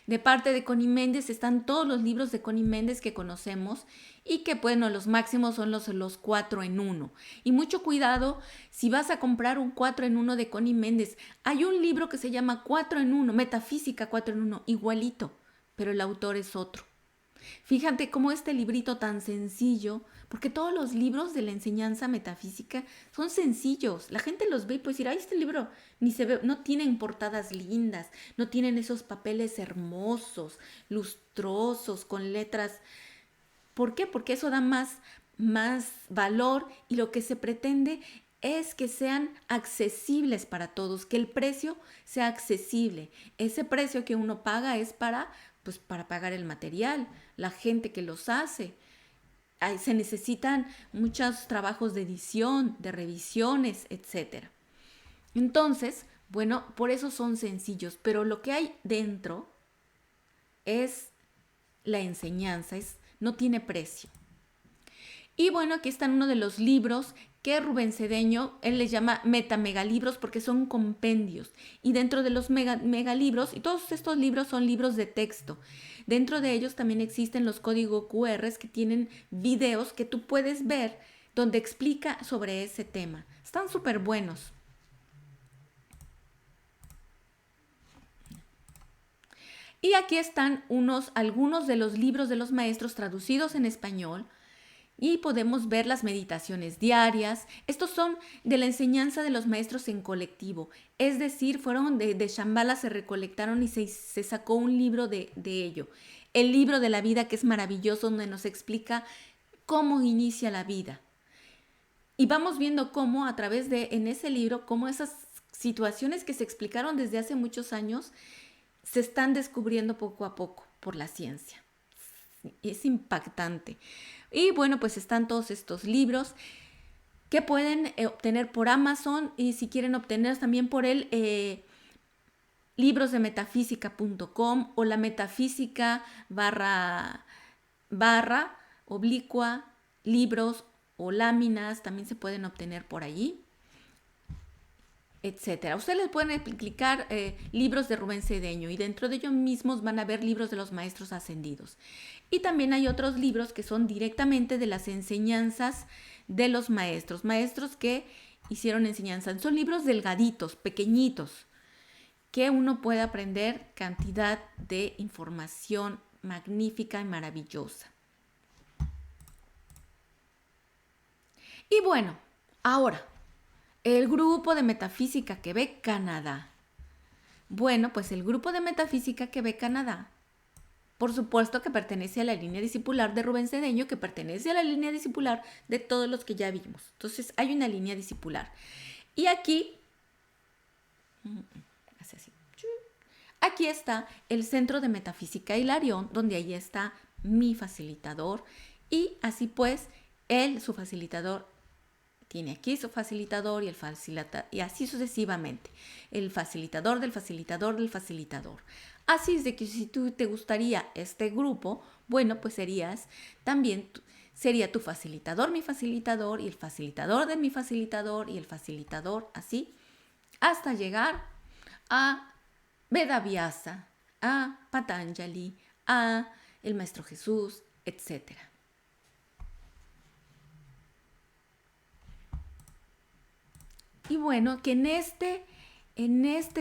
De parte de Connie Méndez están todos los libros de Connie Méndez que conocemos y que, bueno, los máximos son los 4 en 1. Y mucho cuidado si vas a comprar un 4 en 1 de Connie Méndez. Hay un libro que se llama 4 en 1, Metafísica 4 en 1, igualito, pero el autor es otro. Fíjate cómo este librito tan sencillo, porque todos los libros de la enseñanza metafísica son sencillos. La gente los ve y puede decir, ay, este libro ni se ve, no tienen portadas lindas, no tienen esos papeles hermosos, lustrosos, con letras. ¿Por qué? Porque eso da más valor y lo que se pretende es que sean accesibles para todos, que el precio sea accesible. Ese precio que uno paga es para pagar el material, la gente que los hace. Se necesitan muchos trabajos de edición, de revisiones, etc. Entonces, bueno, por eso son sencillos, pero lo que hay dentro es la enseñanza, no tiene precio. Y bueno, aquí están uno de los libros que Rubén Cedeño, él les llama metamegalibros porque son compendios. Y dentro de los megalibros, y todos estos libros son libros de texto, dentro de ellos también existen los códigos QR que tienen videos que tú puedes ver donde explica sobre ese tema. Están súper buenos. Y aquí están algunos de los libros de los maestros traducidos en español. Y podemos ver las meditaciones diarias. Estos son de la enseñanza de los maestros en colectivo. Es decir, fueron de Shambhala, se recolectaron y se sacó un libro de ello. El libro de la vida, que es maravilloso, donde nos explica cómo inicia la vida. Y vamos viendo cómo en ese libro, cómo esas situaciones que se explicaron desde hace muchos años se están descubriendo poco a poco por la ciencia. Es impactante. Y bueno, pues están todos estos libros que pueden obtener por Amazon y si quieren obtener también por el librosdemetafísica.com o la metafísica barra oblicua libros o láminas también se pueden obtener por allí, etcétera. Ustedes les pueden clicar libros de Rubén Cedeño y dentro de ellos mismos van a ver libros de los maestros ascendidos. Y también hay otros libros que son directamente de las enseñanzas de los maestros que hicieron enseñanzas. Son libros delgaditos, pequeñitos, que uno puede aprender cantidad de información magnífica y maravillosa. Y bueno, ahora, el grupo de Metafísica Quebec Canadá. Bueno, pues el grupo de Metafísica Quebec Canadá, por supuesto que pertenece a la línea discipular de Rubén Cedeño, que pertenece a la línea discipular de todos los que ya vimos. Entonces hay una línea discipular. Y aquí está el Centro de Metafísica Hilarión, donde ahí está mi facilitador. Y así pues, su facilitador tiene aquí su facilitador y y así sucesivamente. El facilitador del facilitador del facilitador. Así es de que si tú te gustaría este grupo, bueno, pues sería tu facilitador, mi facilitador y el facilitador de mi facilitador y el facilitador, así, hasta llegar a Vedavyasa, a Patanjali, a el Maestro Jesús, etcétera. Y bueno, que en este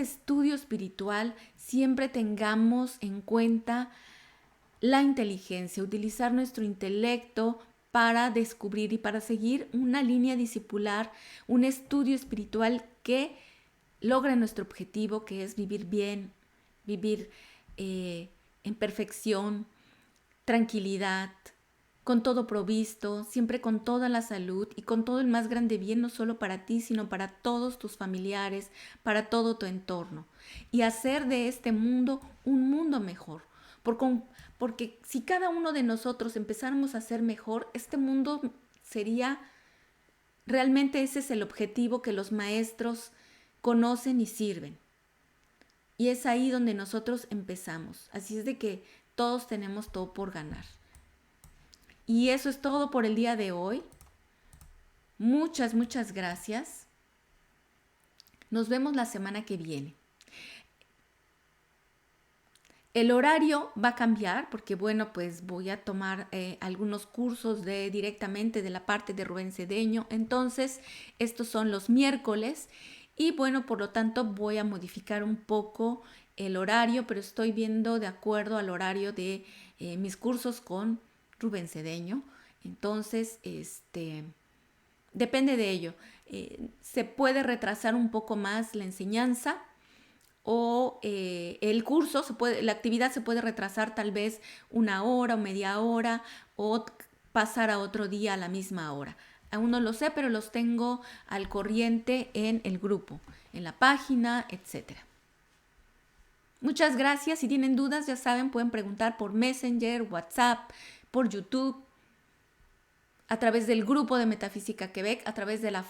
estudio espiritual siempre tengamos en cuenta la inteligencia, utilizar nuestro intelecto para descubrir y para seguir una línea discipular, un estudio espiritual que logre nuestro objetivo, que es vivir bien, vivir en perfección, tranquilidad, con todo provisto, siempre con toda la salud y con todo el más grande bien, no solo para ti, sino para todos tus familiares, para todo tu entorno. Y hacer de este mundo un mundo mejor. Porque si cada uno de nosotros empezáramos a ser mejor, este mundo sería, realmente ese es el objetivo que los maestros conocen y sirven. Y es ahí donde nosotros empezamos. Así es de que todos tenemos todo por ganar. Y eso es todo por el día de hoy. Muchas, muchas gracias. Nos vemos la semana que viene. El horario va a cambiar porque, bueno, pues voy a tomar algunos cursos directamente de la parte de Rubén Cedeño. Entonces, estos son los miércoles y, bueno, por lo tanto voy a modificar un poco el horario, pero estoy viendo de acuerdo al horario de mis cursos con Rubén Cedeño. Entonces, depende de ello. Se puede retrasar un poco más la enseñanza o el curso, la actividad se puede retrasar tal vez una hora o media hora o pasar a otro día a la misma hora. Aún no lo sé, pero los tengo al corriente en el grupo, en la página, etcétera. Muchas gracias. Si tienen dudas, ya saben, pueden preguntar por Messenger, WhatsApp, por YouTube, a través del grupo de Metafísica Quebec, a través de la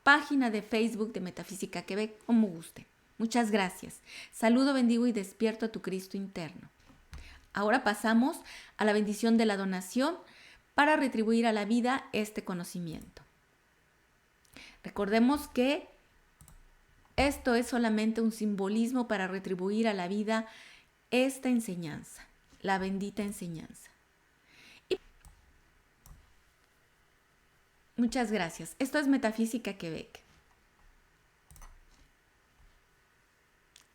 página de Facebook de Metafísica Quebec, como gusten. Muchas gracias. Saludo, bendigo y despierto a tu Cristo interno. Ahora pasamos a la bendición de la donación para retribuir a la vida este conocimiento. Recordemos que esto es solamente un simbolismo para retribuir a la vida esta enseñanza, la bendita enseñanza. Muchas gracias. Esto es Metafísica Quebec,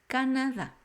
Canadá.